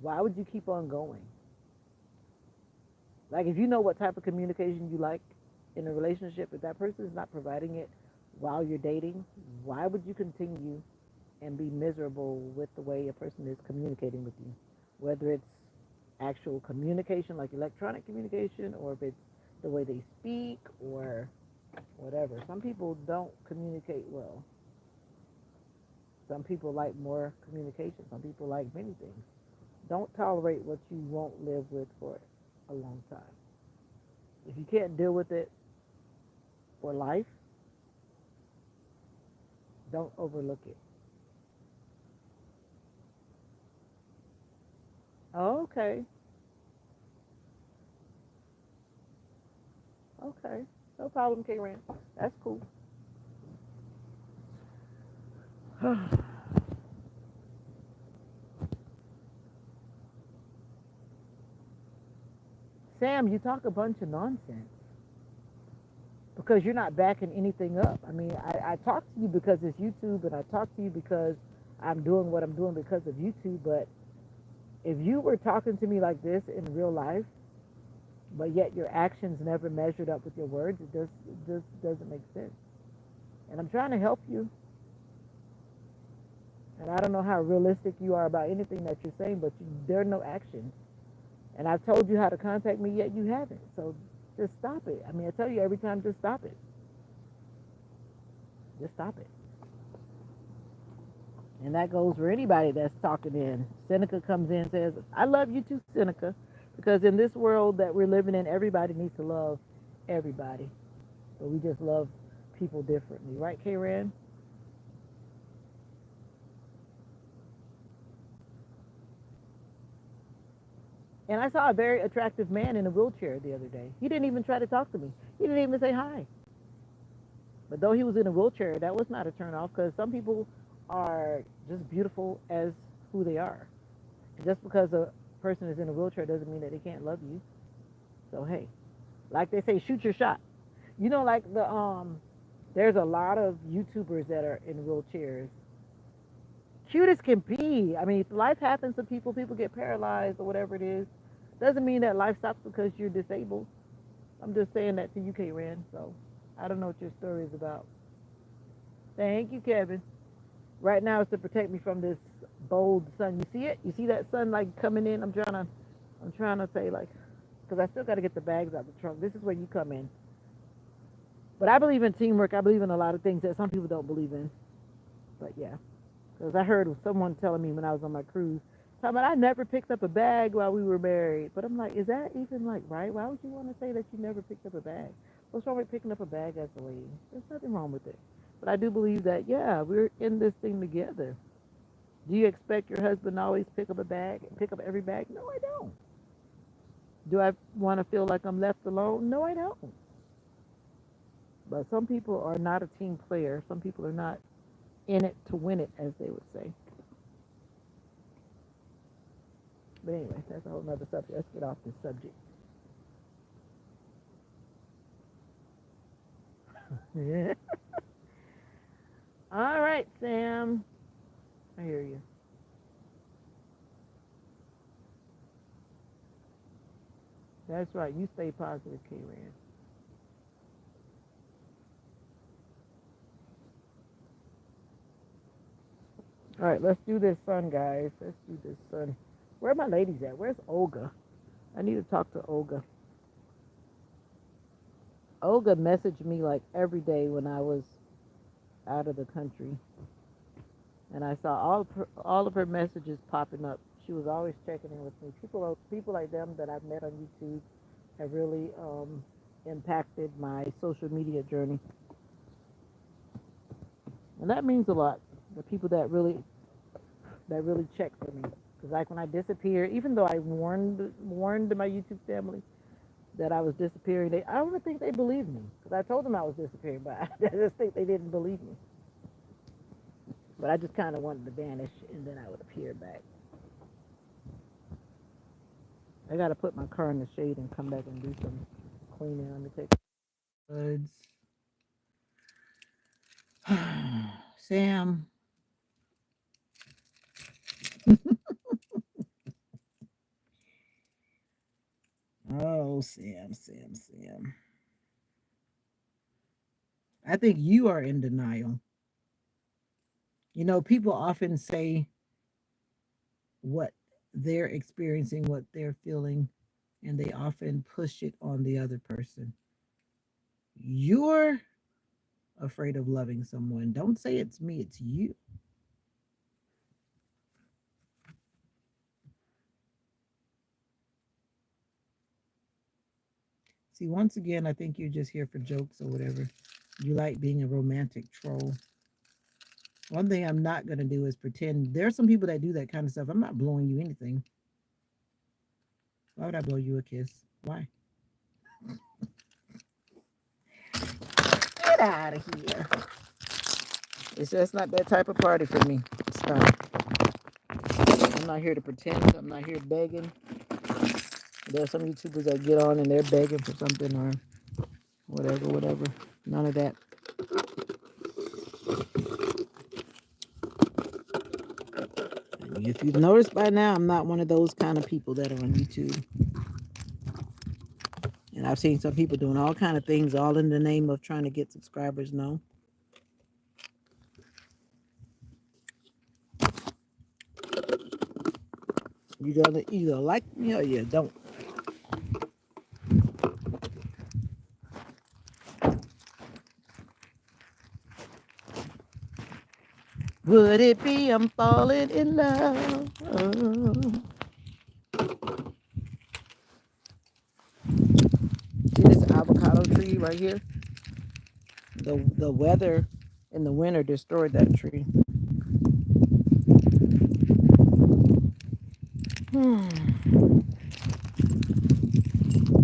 why would you keep on going? Like, if you know what type of communication you like in a relationship, if that person is not providing it while you're dating, why would you continue and be miserable with the way a person is communicating with you? Whether it's actual communication, like electronic communication, or if it's the way they speak or whatever. Some people don't communicate well. Some people like more communication. Some people like many things. Don't tolerate what you won't live with for a long time. If you can't deal with it for life, don't overlook it. Oh, okay. Okay. No problem, K Rand. That's cool. Sam, you talk a bunch of nonsense because you're not backing anything up. I mean, I talk to you because it's YouTube, and I talk to you because I'm doing what I'm doing because of YouTube. But if you were talking to me like this in real life, but yet your actions never measured up with your words, it just doesn't make sense. And I'm trying to help you, and I don't know how realistic you are about anything that you're saying, but there are no actions. And I've told you how to contact me, yet you haven't. So just stop it. I mean, I tell you every time, just stop it. Just stop it. And that goes for anybody that's talking in. Seneca comes in and says, I love you too, Seneca, because in this world that we're living in, everybody needs to love everybody. But we just love people differently. Right, Karen? And I saw a very attractive man in a wheelchair the other day. He didn't even try to talk to me. He didn't even say hi. But though he was in a wheelchair, that was not a turn off because some people are just beautiful as who they are. And just because a person is in a wheelchair doesn't mean that they can't love you. So hey, like they say, shoot your shot. You know, like there's a lot of YouTubers that are in wheelchairs. Cute as can be. I mean, life happens to people. People get paralyzed or whatever it is. Doesn't mean that life stops because you're disabled. I'm just saying that to you, K Ran. So I don't know what your story is about. Thank you, Kevin. Right now it's to protect me from this bold sun. You see it? You see that sun like coming in? I'm trying to say like, because I still got to get the bags out the trunk. This is where you come in. But I believe in teamwork. I believe in a lot of things that some people don't believe in. But yeah, because I heard someone telling me when I was on my cruise, talking about I never picked up a bag while we were married. But I'm like, is that even like right? Why would you want to say that you never picked up a bag? What's wrong with picking up a bag as a lady? There's nothing wrong with it. But I do believe that, yeah, we're in this thing together. Do you expect your husband to always pick up a bag and pick up every bag? No, I don't. Do I want to feel like I'm left alone? No, I don't. But some people are not a team player. Some people are not in it to win it, as they would say. But anyway, that's a whole nother subject. Let's get off this subject. Yeah. All right, Sam. I hear you. That's right. You stay positive, K Rand. All right, let's do this sun, guys. Let's do this sun. Where are my ladies at? Where's Olga? I need to talk to Olga. Olga messaged me like every day when I was out of the country, and I saw all of her messages popping up. She was always checking in with me. People like them that I've met on YouTube have really impacted my social media journey, and that means a lot. The people that really check for me, because like when I disappeared, even though I warned my YouTube family that I was disappearing, I don't think they believed me because I told them I was disappearing, but I just think they didn't believe me. But I just kind of wanted to vanish, and then I would appear back. I gotta put my car in the shade and come back and do some cleaning. Let me take buds. Sam. Oh, Sam. I think you are in denial. You know, people often say what they're experiencing, what they're feeling, and they often push it on the other person. You're afraid of loving someone. Don't say it's me, it's you. See, once again, I think you're just here for jokes or whatever. You like being a romantic troll. One thing I'm not going to do is pretend. There are some people that do that kind of stuff. I'm not blowing you anything. Why would I blow you a kiss? Why? Get out of here. It's just not that type of party for me. It's not. I'm not here to pretend. I'm not here begging. There are some YouTubers that get on and they're begging for something or whatever. None of that. If you've noticed by now, I'm not one of those kind of people that are on YouTube. And I've seen some people doing all kind of things, all in the name of trying to get subscribers. No, you gotta either like me or you don't. Would it be I'm falling in love? Oh. See this avocado tree right here? The weather in the winter destroyed that tree.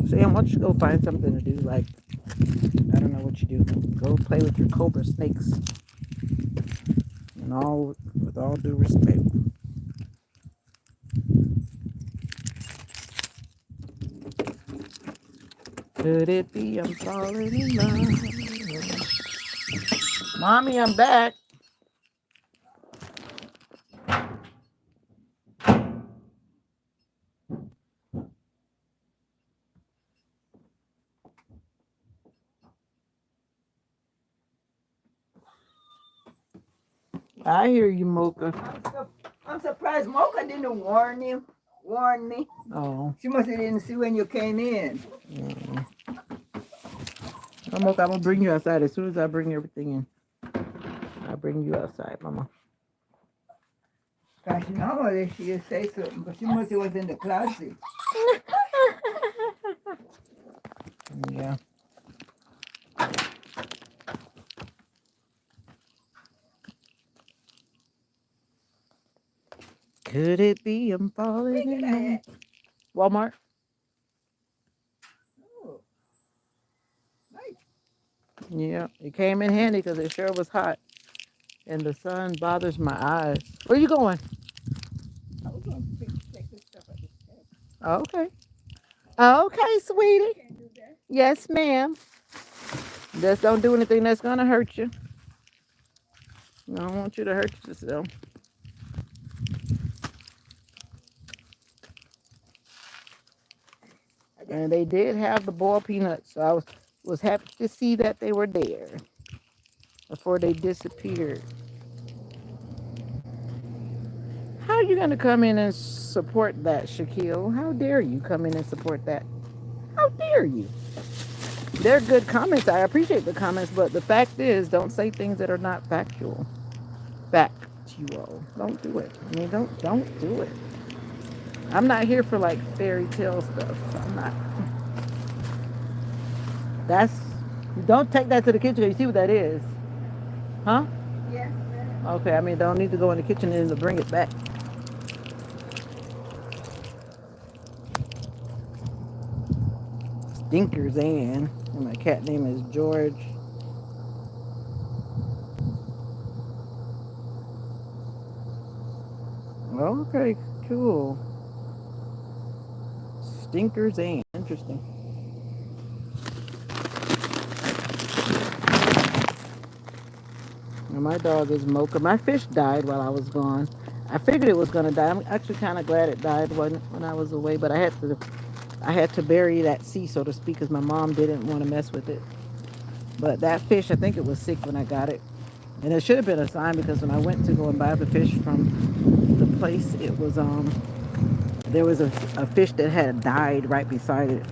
Sam, why don't you go find something to do? Like, I don't know what you do. Go play with your cobra snakes. And all with all due respect. Could it be I'm falling in love? Mommy, I'm back. I hear you, Mocha. I'm surprised Mocha didn't warn me. Oh. She must have didn't see when you came in. Mm. Mocha, I'm gonna bring you outside as soon as I bring everything in. I'll bring you outside, Mama. Gosh, normally she'd say something, but she must have was in the closet. Yeah. Could it be I'm falling in love? Walmart. Oh, nice. Yeah, it came in handy because it sure was hot, and the sun bothers my eyes. Where you going? I was going to take this stuff at the step. Okay. Okay, sweetie. Can't do that. Yes, ma'am. Just don't do anything that's gonna hurt you. I don't want you to hurt yourself. And they did have the boiled peanuts, so I was happy to see that they were there before they disappeared. How are you gonna come in and support that, Shaquille? How dare you come in and support that? How dare you? They're good comments. I appreciate the comments, but the fact is, don't say things that are not factual. Factual. Don't do it. I mean, don't do it. I'm not here for like fairy tale stuff. I'm not. That's. Don't take that to the kitchen. You see what that is, huh? Yes, ma'am. Okay. I mean, don't need to go in the kitchen and bring it back. Stinkers and my cat name is George. Okay, cool. Stinkers ain't interesting. And my dog is Mocha. My fish died while I was gone. I figured it was gonna die. I'm actually kind of glad it died when I was away, but I had to bury that sea, so to speak, because my mom didn't want to mess with it. But that fish, I think it was sick when I got it, and it should have been a sign because when I went to go and buy the fish from the place, it was there was a fish that had died right beside it,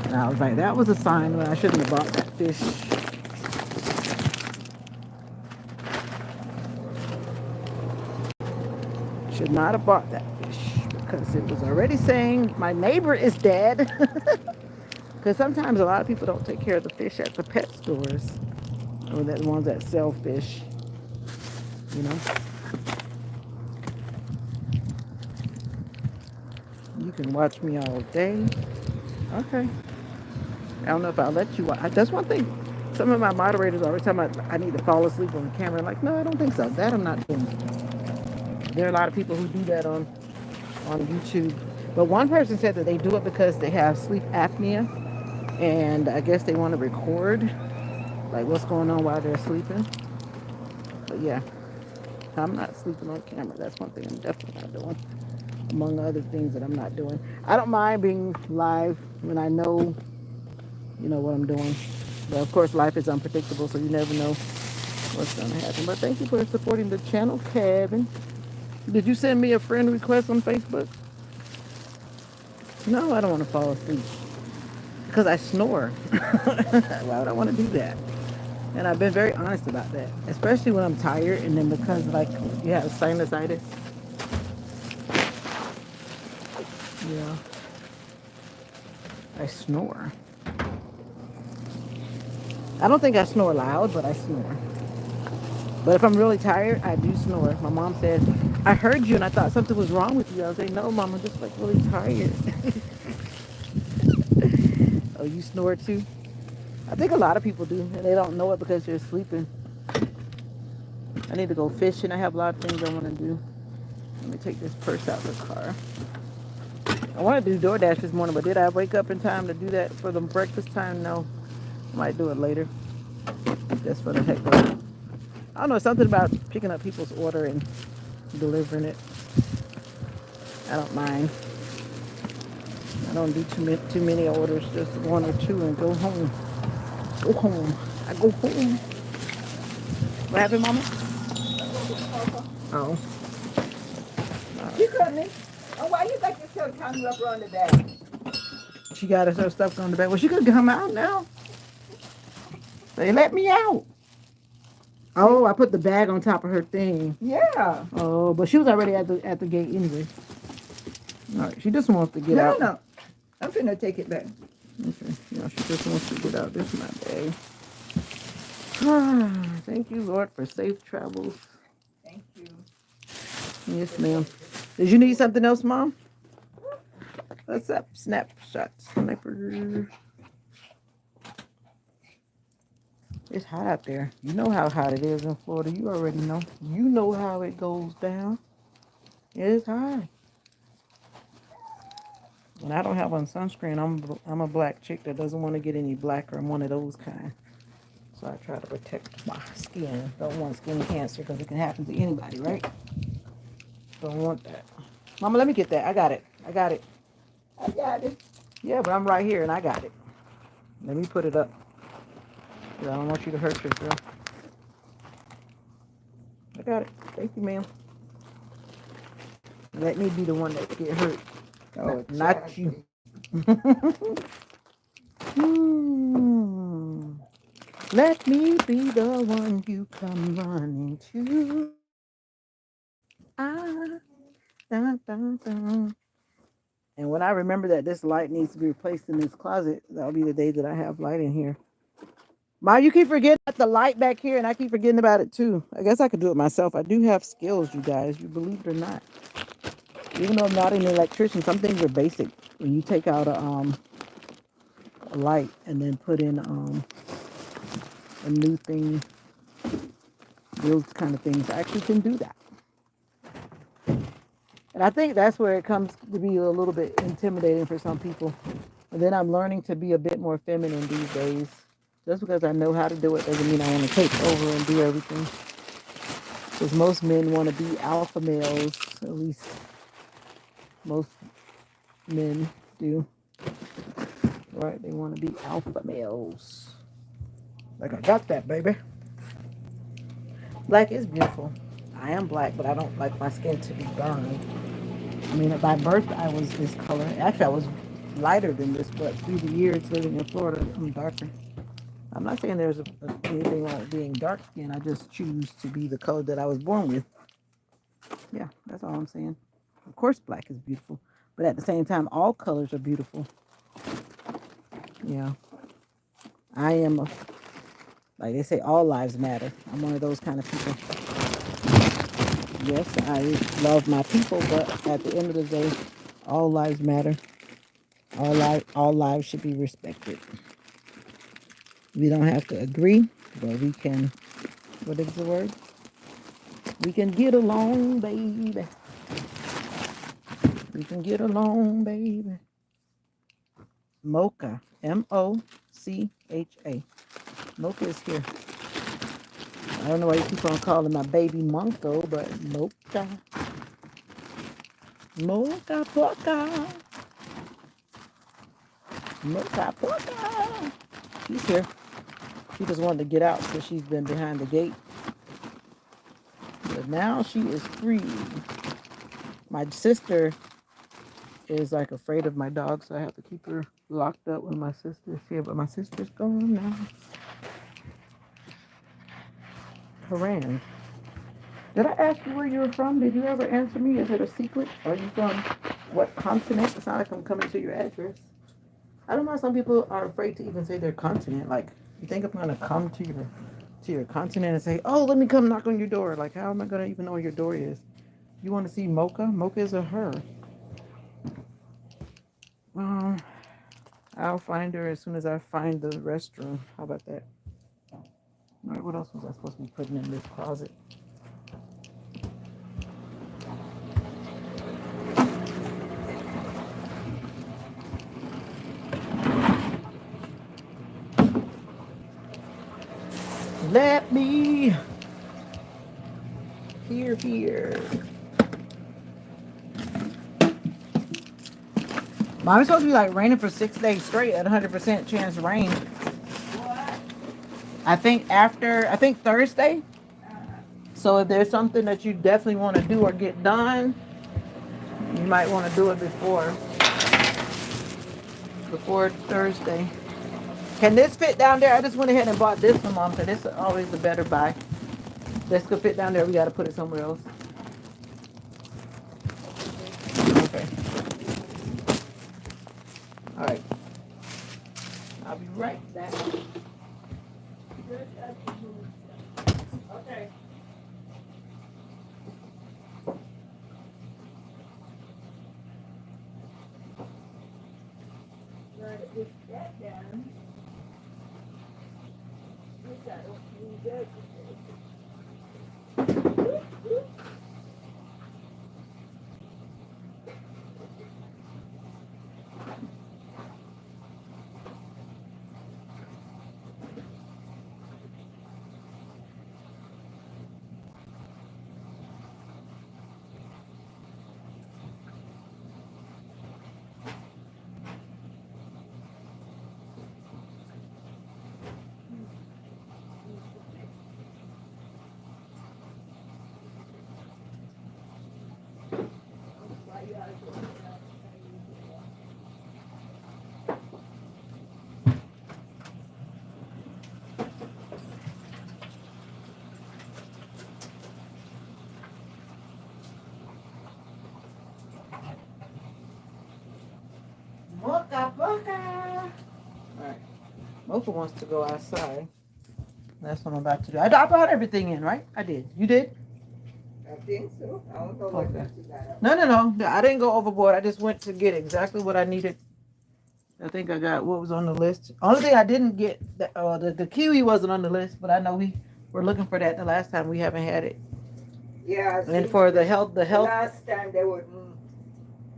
and I was like, that was a sign when I shouldn't have bought that fish. Should not have bought that fish because it was already saying my neighbor is dead. Because sometimes a lot of people don't take care of the fish at the pet stores or the ones that sell fish, you know. You can watch me all day. Okay. I don't know if I'll let you watch. That's one thing. Some of my moderators always tell me I need to fall asleep on the camera. Like, no, I don't think so. That I'm not doing. There are a lot of people who do that on YouTube. But one person said that they do it because they have sleep apnea, and I guess they want to record like what's going on while they're sleeping. But yeah, I'm not sleeping on camera. That's one thing I'm definitely not doing. Among other things that I'm not doing. I don't mind being live when I know, you know, what I'm doing. But of course, life is unpredictable, so you never know what's going to happen. But thank you for supporting the channel, Kevin. Did you send me a friend request on Facebook? No, I don't want to fall asleep because I snore. Why would I want to do that? And I've been very honest about that, especially when I'm tired, and then because like you have sinusitis. Yeah, I snore. I don't think I snore loud, but I snore. But if I'm really tired, I do snore. My mom said, I heard you and I thought something was wrong with you. I was like, no, Mom, I'm just like really tired. Oh, you snore too? I think a lot of people do, and they don't know it because they're sleeping. I need to go fishing. I have a lot of things I want to do. Let me take this purse out of the car. I wanted to do DoorDash this morning, but did I wake up in time to do that for the breakfast time? No. I might do it later. Just for the heck of it. I don't know, something about picking up people's order and delivering it. I don't mind. I don't do too many orders, just one or two and go home. Go home. I go home. What happened, Mama? Oh. You coming? Oh, why you got yourself tongue rubber on the back? She got her stuff on the back. Well, she could come out now. They let me out. Oh, I put the bag on top of her thing. Yeah. Oh, but she was already at the gate anyway. All right, she just wants to get out. No. I'm finna take it back. Okay, yeah, she just wants to get out. This is my bag. Thank you, Lord, for safe travels. Thank you. Yes, ma'am. Did you need something else, Mom? What's up? Snapshot sniper. It's hot out there. You know how hot it is in Florida. You already know. You know how it goes down. It's hot. And I don't have on sunscreen. I'm a black chick that doesn't want to get any blacker. I'm one of those kind. So I try to protect my skin. Don't want skin cancer because it can happen to anybody, right? Don't want that. Mama, let me get that. I got it. I got it. Yeah, but I'm right here and I got it. Let me put it up. I don't want you to hurt yourself. I got it. Thank you, ma'am. Let me be the one that get hurt. Oh, Not you. Let me be the one you come running to. Ah, dun, dun, dun. And when I remember that this light needs to be replaced in this closet, that'll be the day that I have light in here. Ma, you keep forgetting about the light back here, and I keep forgetting about it too. I guess I could do it myself. I do have skills, you guys. You believe it or not. Even though I'm not an electrician, some things are basic. When you take out a light and then put in a new thing, those kind of things, I actually can do that. And I think that's where it comes to be a little bit intimidating for some people. And then I'm learning to be a bit more feminine these days. Just because I know how to do it doesn't mean I want to take over and do everything. Because most men want to be alpha males, at least most men do. Right? They want to be alpha males. Like, I got that, baby. Black is beautiful. I am black, but I don't like my skin to be burned. I mean, by birth, I was this color. Actually, I was lighter than this, but through the years living in Florida, I'm darker. I'm not saying there's anything wrong with being dark skinned. I just choose to be the color that I was born with. Yeah, that's all I'm saying. Of course, black is beautiful, but at the same time, all colors are beautiful. Yeah, I am like they say, all lives matter. I'm one of those kind of people. Yes, I love my people, but at the end of the day, all lives matter. All lives should be respected. We don't have to agree, but we can. What is the word? We can get along, baby. We can get along, baby. Mocha, Mocha. Mocha is here. I don't know why you keep on calling my baby Monko, but Mocha. Mocha Poca. Mocha Poca. She's here. She just wanted to get out because she's been behind the gate. But now she is free. My sister is like afraid of my dog, so I have to keep her locked up when my sister's here. But my sister's gone now. Haran. Did I ask you where you were from? Did you ever answer me? Is it a secret? Are you from what continent? It's not like I'm coming to your address. I don't know. Some people are afraid to even say their continent. Like, you think I'm gonna come to your continent and say, "Oh, let me come knock on your door." Like, how am I gonna even know where your door is? You want to see Mocha? Mocha is a her. Um, I'll find her as soon as I find the restroom. How about that? All right. What else was I supposed to be putting in this closet? Let me here. Mom, it's supposed to be like raining for 6 days straight at 100% chance rain. What? I think Thursday. So if there's something that you definitely want to do or get done, you might want to do it before Thursday. Can this fit down there? I just went ahead and bought this one, Mom, because this is always the better buy. This could fit down there. We got to put it somewhere else. Okay. All right. I'll be right back. Okay. Right, put that down. I don't need that. Mocha, mocha. All right. Mocha wants to go outside. That's what I'm about to do. I brought everything in, right? I did. You did? I think so. I don't know what Okay. you got. No. I didn't go overboard. I just went to get exactly what I needed. I think I got what was on the list. Only thing I didn't get, the kiwi wasn't on the list, but I know we were looking for that the last time. We haven't had it. Yeah. And for the health, last time they were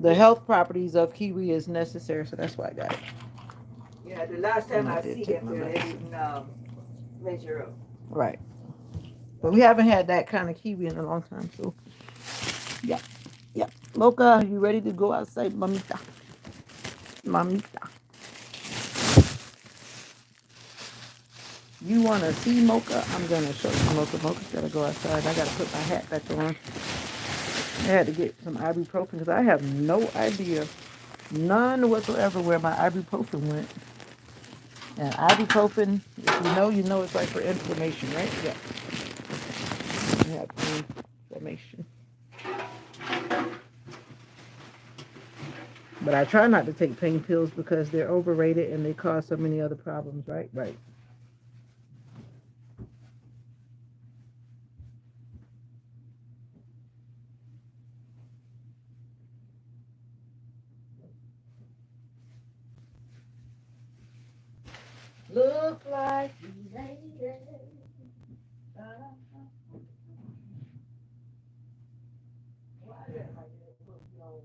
the health properties of kiwi is necessary, so that's why I got it. Yeah, the last And time I I did see take them my there, they medicine. didn't measure up. Right. But we haven't had that kind of kiwi in a long time, so yeah. Yeah. Mocha, you ready to go outside, mamita? Mamita. You want to see Mocha? I'm going to show you Mocha. Mocha's got to go outside. I got to put my hat back on. I had to get some ibuprofen because I have no idea, none whatsoever, where my ibuprofen went. And ibuprofen, if you know it's like for inflammation, right? Yeah. You have inflammation. But I try not to take pain pills because they're overrated and they cause so many other problems, right? Right. Look like you made it. Why did I get it put you on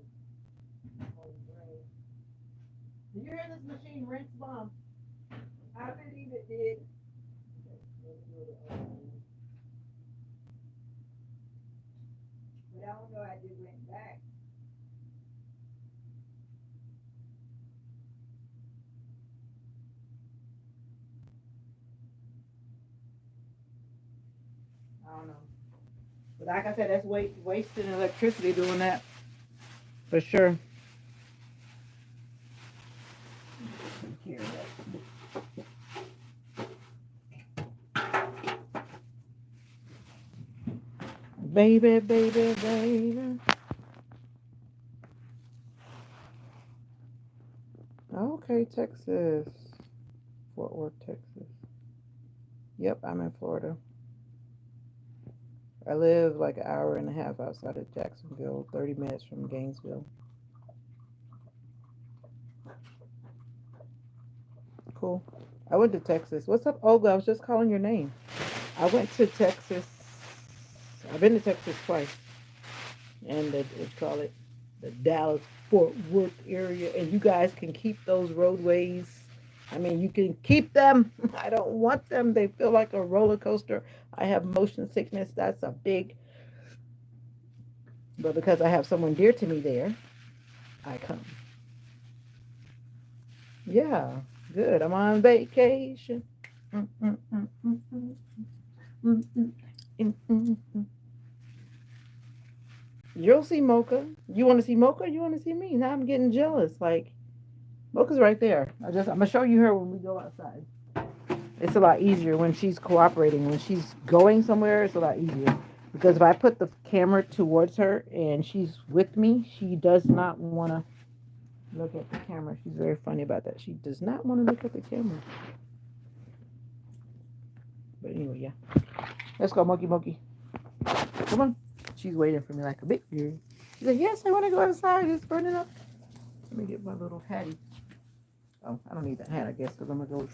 green? Do you hear this machine rinse bomb? I believe it did, but I don't know. I just went back. I don't know. But like I said, that's wasting electricity doing that for sure. Baby, baby, baby. Okay, Texas. Fort Worth, Texas. Yep, I'm in Florida. I live like an hour and a half outside of Jacksonville, 30 minutes from Gainesville. Cool. I went to Texas. What's up, Olga? I was just calling your name. I went to Texas. I've been to Texas twice. And they call it the Dallas Fort Worth area. And you guys can keep those roadways. I mean, you can keep them. I don't want them. They feel like a roller coaster. I have motion sickness. That's a big, but because I have someone dear to me there, I come. Yeah, good. I'm on vacation. Mm, mm, mm, mm, mm, mm, mm, mm, mm, mm. You'll see Mocha. You want to see Mocha? You want to see me? Now I'm getting jealous. Like Mocha's right there. I'm gonna show you her when we go outside. It's a lot easier when she's cooperating. When she's going somewhere, it's a lot easier. Because if I put the camera towards her and she's with me, she does not want to look at the camera. She's very funny about that. She does not want to look at the camera. But anyway, yeah. Let's go, Monkey Monkey. Come on. She's waiting for me like a big girl. She's like, yes, I want to go outside. It's burning up. Let me get my little hattie. Oh, I don't need that hat, I guess, because I'm gonna go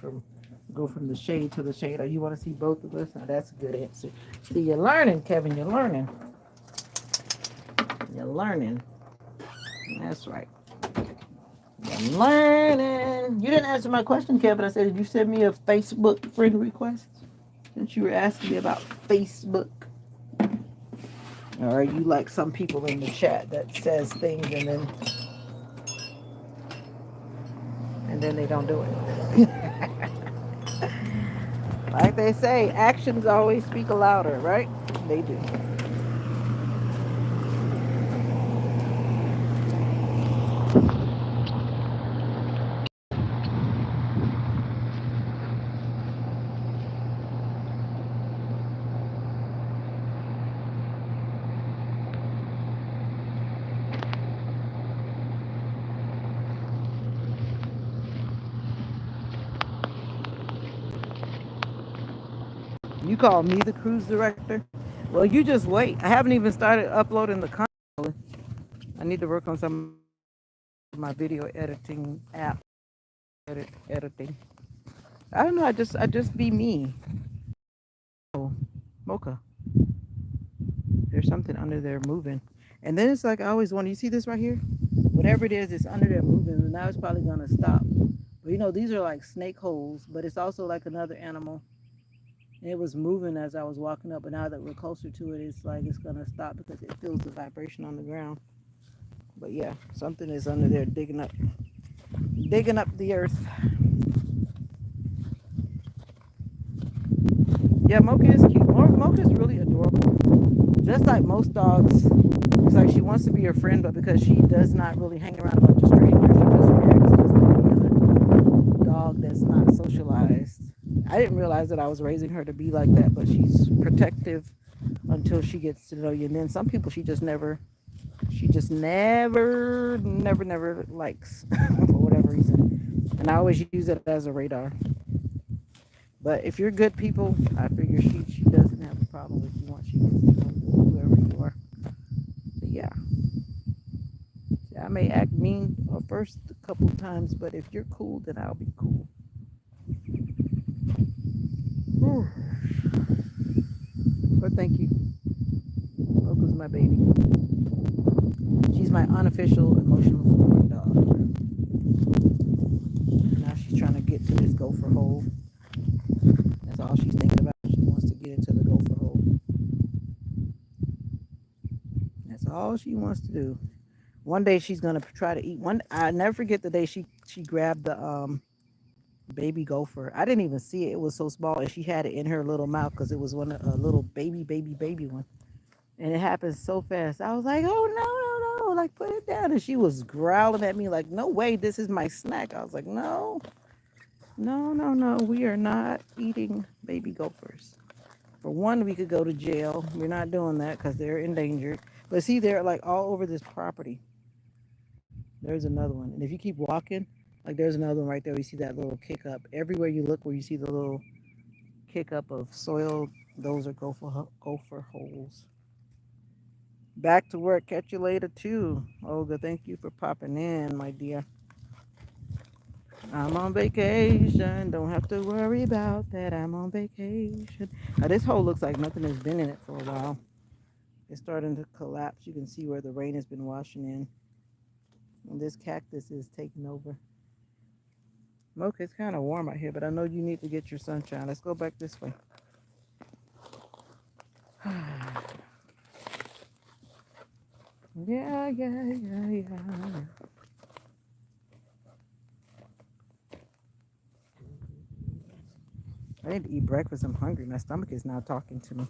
from the shade to the shade. Oh, you want to see both of us? Now that's a good answer. See, you're learning, Kevin. You're learning. You're learning. That's right. You're learning. You didn't answer my question, Kevin. I said, did you send me a Facebook friend request? Since you were asking me about Facebook. Or are you like some people in the chat that says things and then they don't do it? Like they say, actions always speak louder, right? They do. You call me the cruise director? Well, you just wait. I haven't even started uploading the content. I need to work on some of my video editing app. Editing. I don't know. I just be me. Oh, Mocha. There's something under there moving. And then it's like I always want. You see this right here? whatever it is, it's under there moving, and now it's probably gonna stop. But these are like snake holes, but it's also like another animal. And it was moving as I was walking up, but now that we're closer to it, it's like it's gonna stop because it feels the vibration on the ground. But yeah, something is under there digging up the earth. Yeah, Mocha is cute. Mocha is really adorable. Just like most dogs, it's like she wants to be your friend, but because she does not really hang around a bunch of strangers, she just reacts just like any other dog that's not socialized. I didn't realize that I was raising her to be like that, but she's protective until she gets to know you. And then some people she just never likes for whatever reason. And I always use it as a radar. But if you're good people, I figure she doesn't have a problem with you once she gets to know whoever you are. So yeah, I may act mean first a couple times, but if you're cool, then I'll be cool. Whew. But thank you. Mocha's my baby. She's my unofficial emotional support dog. Now she's trying to get to this gopher hole. That's all she's thinking about. She wants to get into the gopher hole. That's all she wants to do. One day she's gonna try to eat one. I never forget the day she grabbed the baby gopher. I didn't even see it. It was so small, and she had it in her little mouth because it was a little baby one. And it happened so fast. I was like, oh no, no, no, like put it down. And she was growling at me like, no way, this is my snack. I was like, no, no, no, no, we are not eating baby gophers. For one, we could go to jail. We're not doing that because they're endangered. But see, they're like all over this property. There's another one. And if you keep walking, like there's another one right there. You see that little kick up. Everywhere you look where you see the little kick up of soil, those are gopher holes. Back to work. Catch you later too. Olga, thank you for popping in, my dear. I'm on vacation. Don't have to worry about that. I'm on vacation. Now this hole looks like nothing has been in it for a while. It's starting to collapse. You can see where the rain has been washing in. And this cactus is taking over. Mocha, it's kind of warm out here, but I know you need to get your sunshine. Let's go back this way. Yeah, yeah, yeah, yeah. I need to eat breakfast. I'm hungry. My stomach is now talking to me.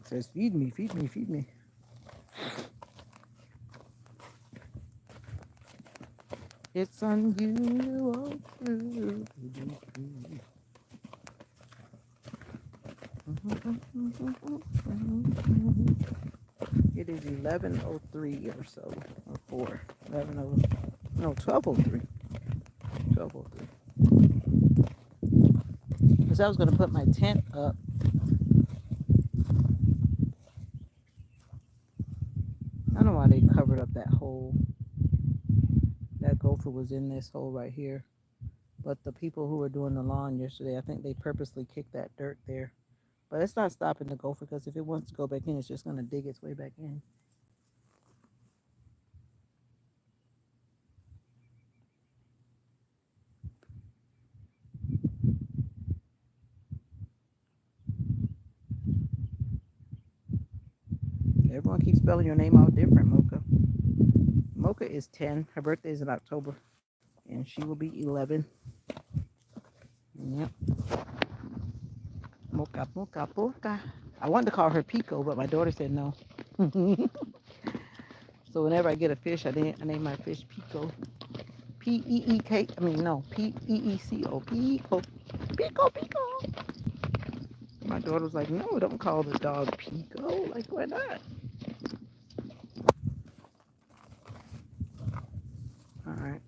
It says, feed me, feed me, feed me. It's unusual. It is 11:03 or so, or 4. 11:0, no, 12:03. 12:03. Because I was going to put my tent up. I don't know why they covered up that hole. That gopher was in this hole right here. But the people who were doing the lawn yesterday, I think they purposely kicked that dirt there. But it's not stopping the gopher because if it wants to go back in, it's just going to dig its way back in. Everyone keeps spelling your name out different, Mocha. Mocha is 10. Her birthday is in October. And she will be 11. Yep. Mocha, mocha, mocha. I wanted to call her Pico, but my daughter said no. So whenever I get a fish, I name my fish Pico. P-E-E-K. I mean, no. P-E-E-C-O. Pico. Pico, Pico. My daughter was like, no, don't call the dog Pico. Like, why not? All right.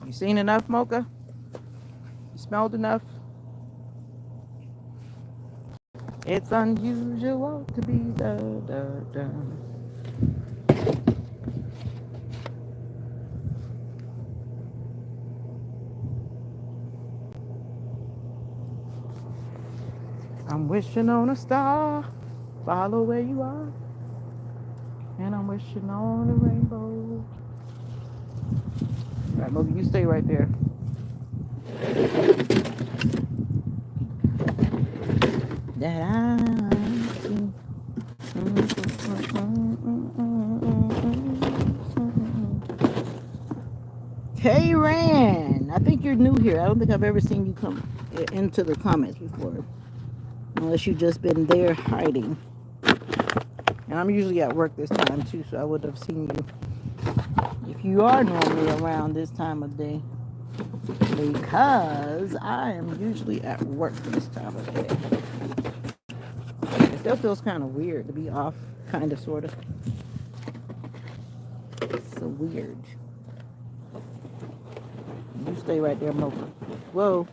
You seen enough, Mocha? You smelled enough? It's unusual to be da. I'm wishing on a star. Follow where you are, and I'm wishing on a rainbow. All right, Mogi, you stay right there. That I see. Hey, Ran. I think you're new here. I don't think I've ever seen you come into the comments before, unless you've just been there hiding. And I'm usually at work this time too, so I would have seen you if you are normally around this time of day, because I am usually at work this time of day. It still feels kind of weird to be off, kind of, sort of. So weird. You stay right there, Mocha. Whoa.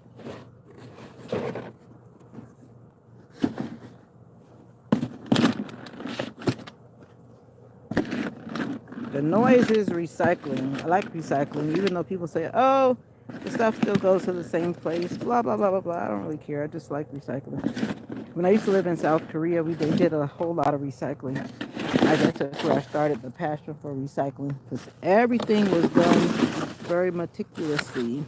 The noise is recycling. I like recycling, even though people say, oh, the stuff still goes to the same place, blah, blah, blah, blah, blah. I don't really care. I just like recycling. When I used to live in South Korea, they did a whole lot of recycling. I guess that's where I started the passion for recycling, because everything was done very meticulously.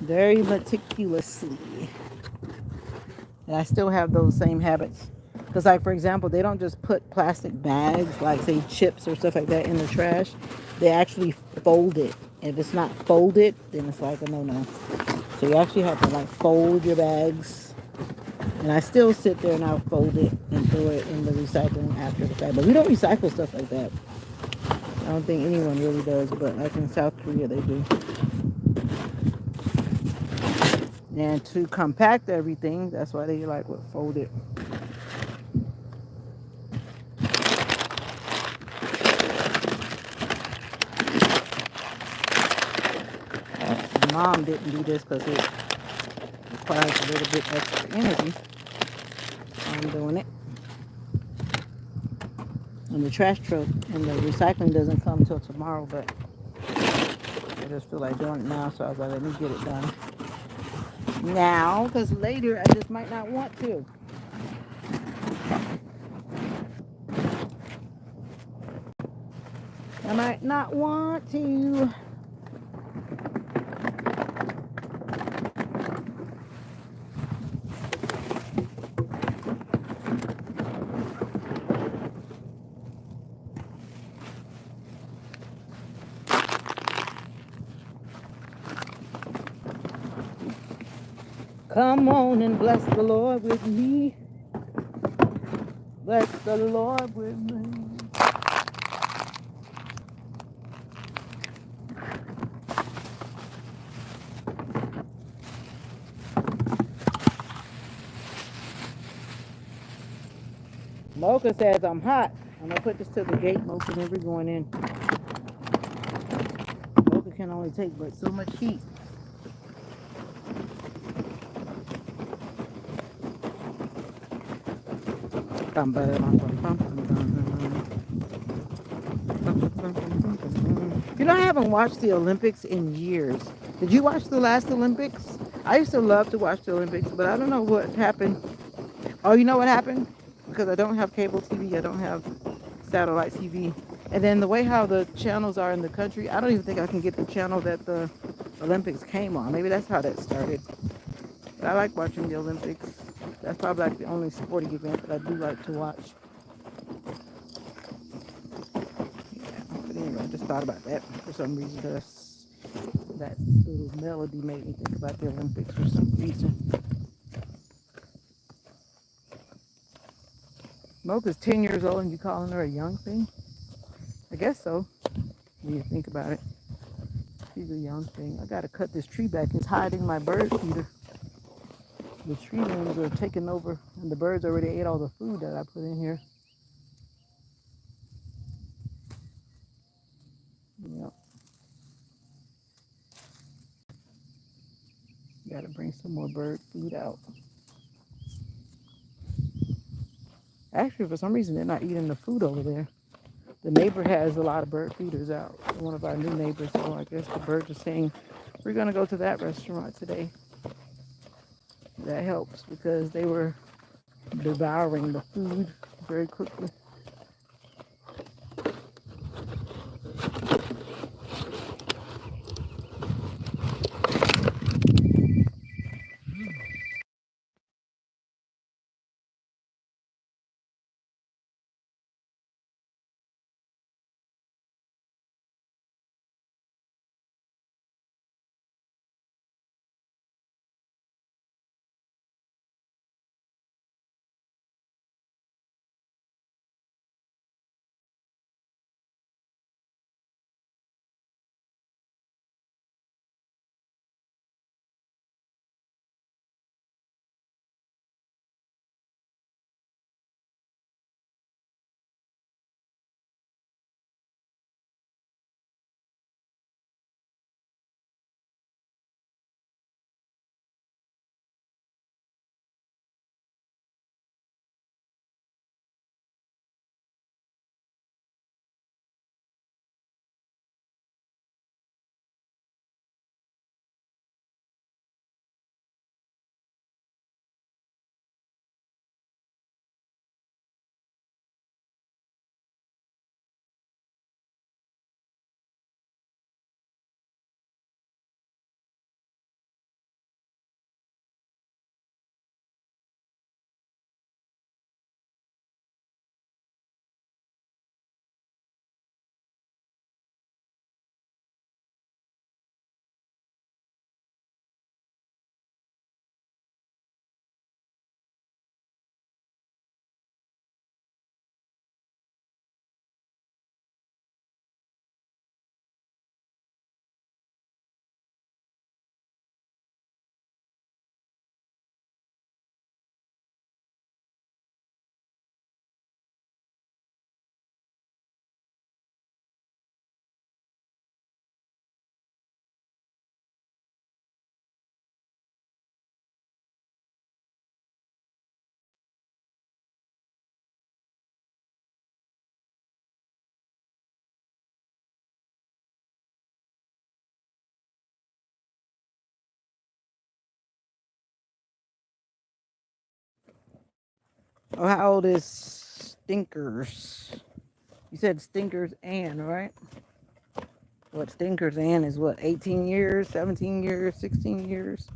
Very meticulously. And I still have those same habits. Because, like, for example, they don't just put plastic bags, like, say, chips or stuff like that in the trash. They actually fold it. If it's not folded, then it's like a no-no. So you actually have to, like, fold your bags. And I still sit there and I'll fold it and throw it in the recycling after the fact. But we don't recycle stuff like that. I don't think anyone really does, but like in South Korea, they do. And to compact everything, that's why they like would fold it. Mom didn't do this because it requires a little bit extra energy. I'm doing it. And the trash truck and the recycling doesn't come till tomorrow, but I just feel like doing it now, so I was like, let me get it done now, because later I just might not want to. I might not want to. Come on and bless the Lord with me. Bless the Lord with me. Mocha says I'm hot. I'm gonna put this to the gate. Mocha never going in. Mocha can only take but so much heat. You know, I haven't watched the Olympics in years. Did you watch the last Olympics? I used to love to watch the Olympics, but I don't know what happened. Oh, you know what happened? Because I don't have cable TV, I don't have satellite TV. And then the way how the channels are in the country, I don't even think I can get the channel that the Olympics came on. Maybe that's how that started. But I like watching the Olympics. That's probably like the only sporting event that I do like to watch. Yeah, but anyway, I just thought about that for some reason. That little melody made me think about the Olympics for some reason. Mocha's 10 years old and you calling her a young thing? I guess so, when you think about it. She's a young thing. I gotta cut this tree back. It's hiding my bird feeder. The tree limbs are taking over and the birds already ate all the food that I put in here. Yep. Gotta bring some more bird food out. Actually, for some reason, they're not eating the food over there. The neighbor has a lot of bird feeders out. One of our new neighbors. So I guess the birds are saying, we're going to go to that restaurant today. That helps because they were devouring the food very quickly. Oh, how old is Stinkers? You said Stinkers Ann, right? What Stinkers Ann is what, 18 years, 17 years, 16 years?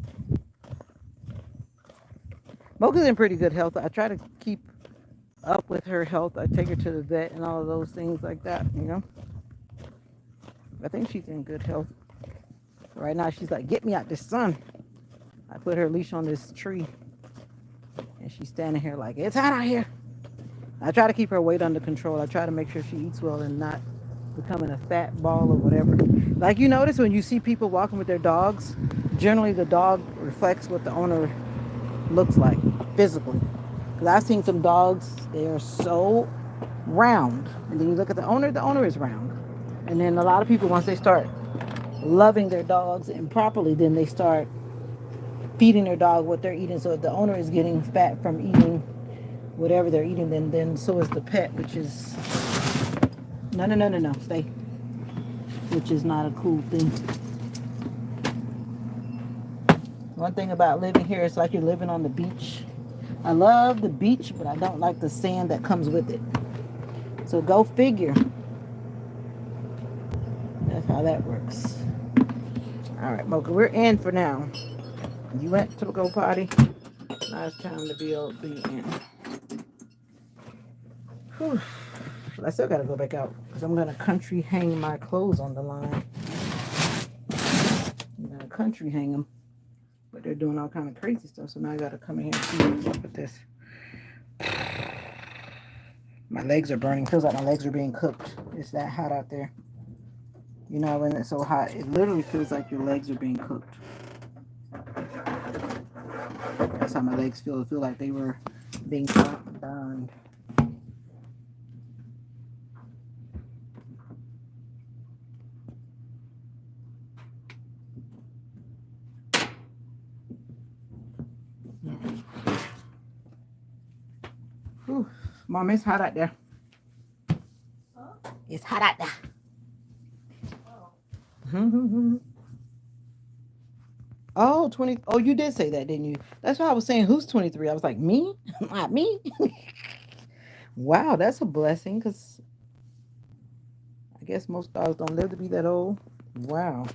Mocha's in pretty good health. I try to keep up with her health. I take her to the vet and all of those things like that, you know? I think she's in good health. Right now, she's like, get me out the sun. I put her leash on this tree, and she's standing here like, it's hot out here. I try to keep her weight under control. I try to make sure she eats well and not becoming a fat ball or whatever. Like you notice when you see people walking with their dogs, generally the dog reflects what the owner looks like physically. Because I've seen some dogs, they are so round. And then you look at the owner is round. And then a lot of people, once they start loving their dogs improperly, then they start feeding their dog what they're eating. So if the owner is getting fat from eating whatever they're eating, then so is the pet, which is no, stay. Which is not a cool thing. One thing about living here, it's like you're living on the beach. I love the beach, but I don't like the sand that comes with it. So go figure. That's how that works. All right, Mocha, we're in for now. You went to go potty. Now it's time to be in. Whew. I still gotta go back out because I'm gonna country hang my clothes on the line. I'm gonna country hang them, but they're doing all kind of crazy stuff. So now I gotta come in here and see what's up with this. My legs are burning. Feels like my legs are being cooked. It's that hot out there. You know, when it's so hot, it literally feels like your legs are being cooked. That's how my legs feel. It feels like they were being burned. Whew. Mom, it's hot out there. Huh? It's hot out there. Oh. Oh, 20. Oh, you did say that, didn't you? That's why I was saying, who's 23? I was like, me? Not me. Wow, that's a blessing because I guess most dogs don't live to be that old. Wow,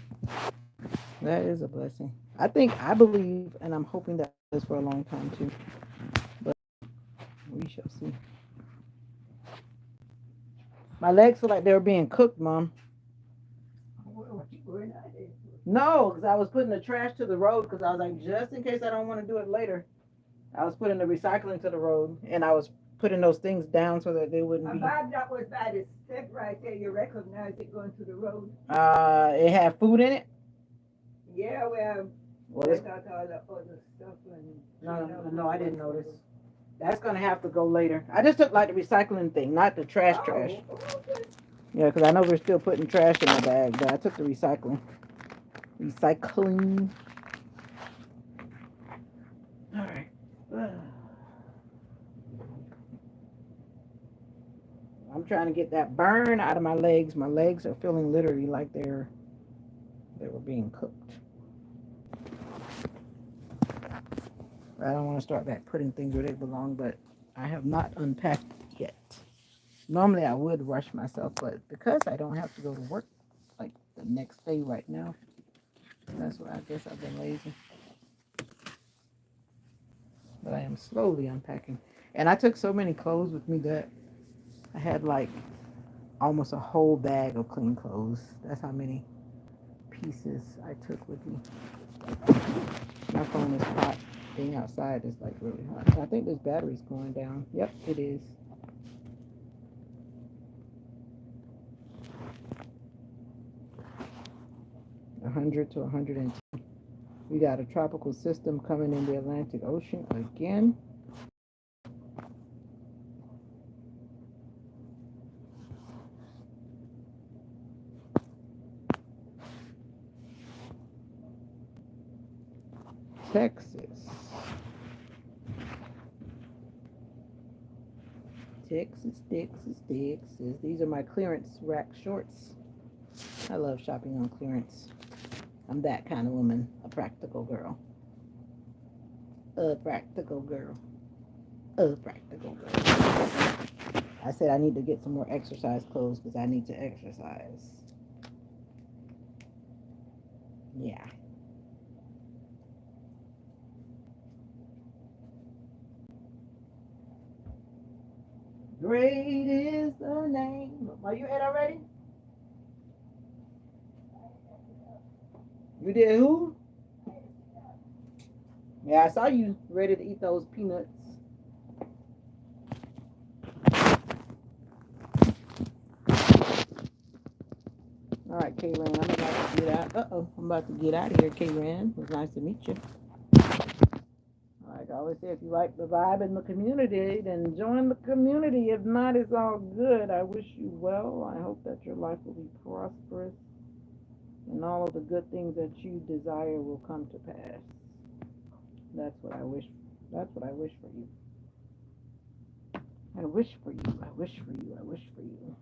that is a blessing. I believe, and I'm hoping that lasts for a long time too. But we shall see. My legs feel like they were being cooked, Mom. What you going out there No, because I was putting the trash to the road because I was like, just in case I don't want to do it later. I was putting the recycling to the road, and I was putting those things down so that they wouldn't for? be. Above that was by the step right there. You recognize it going to the road. It had food in it. Yeah, well, Well, it's let out all the other stuff and no, clean up no, and I didn't whatever. notice. That's gonna have to go later. I just took like the recycling thing, not the trash. Oh, okay. Yeah, because I know we're still putting trash in my bag, but I took the recycling. Recycling. All right. I'm trying to get that burn out of my legs. My legs are feeling literally like they were being cooked. I don't want to start back putting things where they belong, but I have not unpacked yet. Normally I would rush myself, but because I don't have to go to work like the next day right now, that's why I guess I've been lazy. But I am slowly unpacking. And I took so many clothes with me that I had like almost a whole bag of clean clothes. That's how many pieces I took with me. My phone is hot. Being outside is like really hot. So I think this battery's going down. Yep, it is. 100 to 110. We got a tropical system coming in the Atlantic Ocean again. Texas. Texas. These are my clearance rack shorts. I love shopping on clearance. I'm that kind of woman, a practical girl. A practical girl. A practical girl. I said I need to get some more exercise clothes because I need to exercise. Yeah. Great is the name. Are you ate already? You did who? Yeah, I saw you ready to eat those peanuts. All right, K-Ran, I'm about to get out. Uh-oh, I'm about to get out of here, K-Ran. It was nice to meet you. Like I always say, if you like the vibe in the community, then join the community. If not, it's all good. I wish you well. I hope that your life will be prosperous and all of the good things that you desire will come to pass. That's what I wish. That's what I wish for you. I wish for you. I wish for you. I wish for you.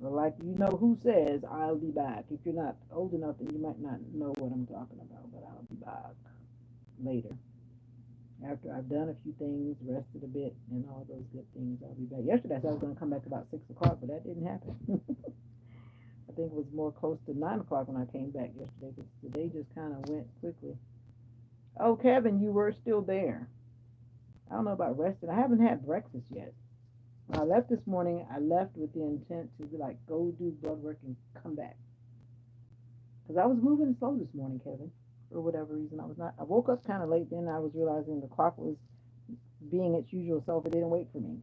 Well, like you know who says, I'll be back. If you're not old enough, then you might not know what I'm talking about, but I'll be back later. After I've done a few things, rested a bit, and all those good things, I'll be back. Yesterday I said I was going to come back about 6 o'clock, but that didn't happen. I think it was more close to 9 o'clock when I came back yesterday, but the day just kind of went quickly. Oh, Kevin, you were still there. I don't know about resting. I haven't had breakfast yet. When I left this morning, I left with the intent to be like, go do blood work and come back. Because I was moving slow this morning, Kevin, for whatever reason. I was not. I woke up kind of late. Then I was realizing the clock was being its usual self. It didn't wait for me.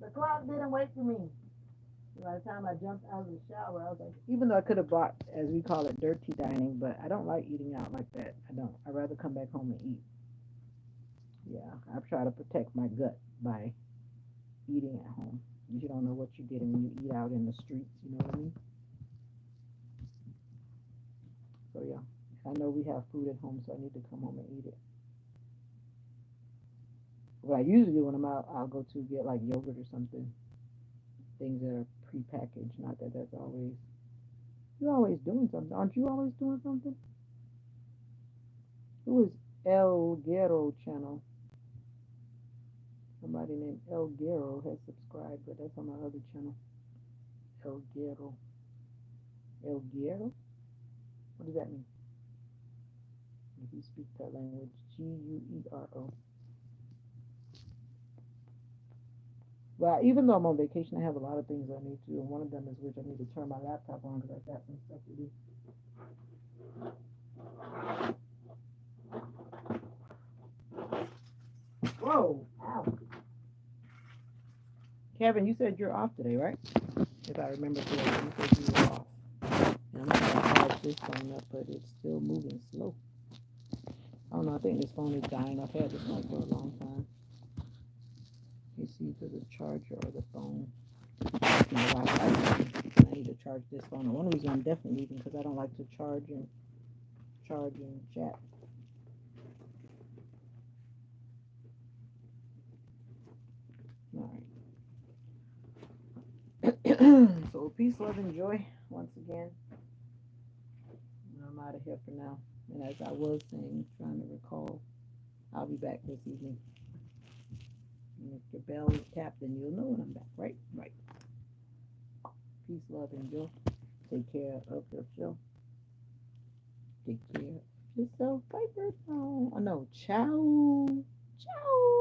The clock didn't wait for me. By the time I jumped out of the shower, I was like, even though I could have bought, as we call it, dirty dining, but I don't like eating out like that. I don't. I'd rather come back home and eat. Yeah, I try to protect my gut by eating at home. You don't know what you're getting when you eat out in the streets. You know what I mean? So yeah, I know we have food at home, so I need to come home and eat it. What I usually do when I'm out, I'll go to get like yogurt or something, things that are prepackaged. Not that that's always You're always doing something. Aren't you always doing something? Who is El Guerrero channel? Somebody named El Guerrero has subscribed, but that's on my other channel. El Guerrero. El Guerrero? What does that mean? If you speak that language, Guero. Well, even though I'm on vacation, I have a lot of things I need to do, and one of them is which I need to turn my laptop on because I've got some stuff to do. Whoa! Ow! Kevin, you said you're off today, right? If I remember correctly, you said you were off. And I'm going to charge this phone up, but it's still moving slow. I don't know. I think this phone is dying. I've had this phone for a long time. It's either the charger or the phone. I need to charge this phone. One reason I'm definitely leaving because I don't like to charge and chat. All right. So peace, love, and joy once again. I'm out of here for now. And as I was saying, trying to recall, I'll be back this evening. And if your bell is tapped, then you'll know when I'm back. Right? Right. Peace, love, and joy. Take care of yourself. Take care of yourself. Bye, bird. Oh, no. Ciao. Ciao.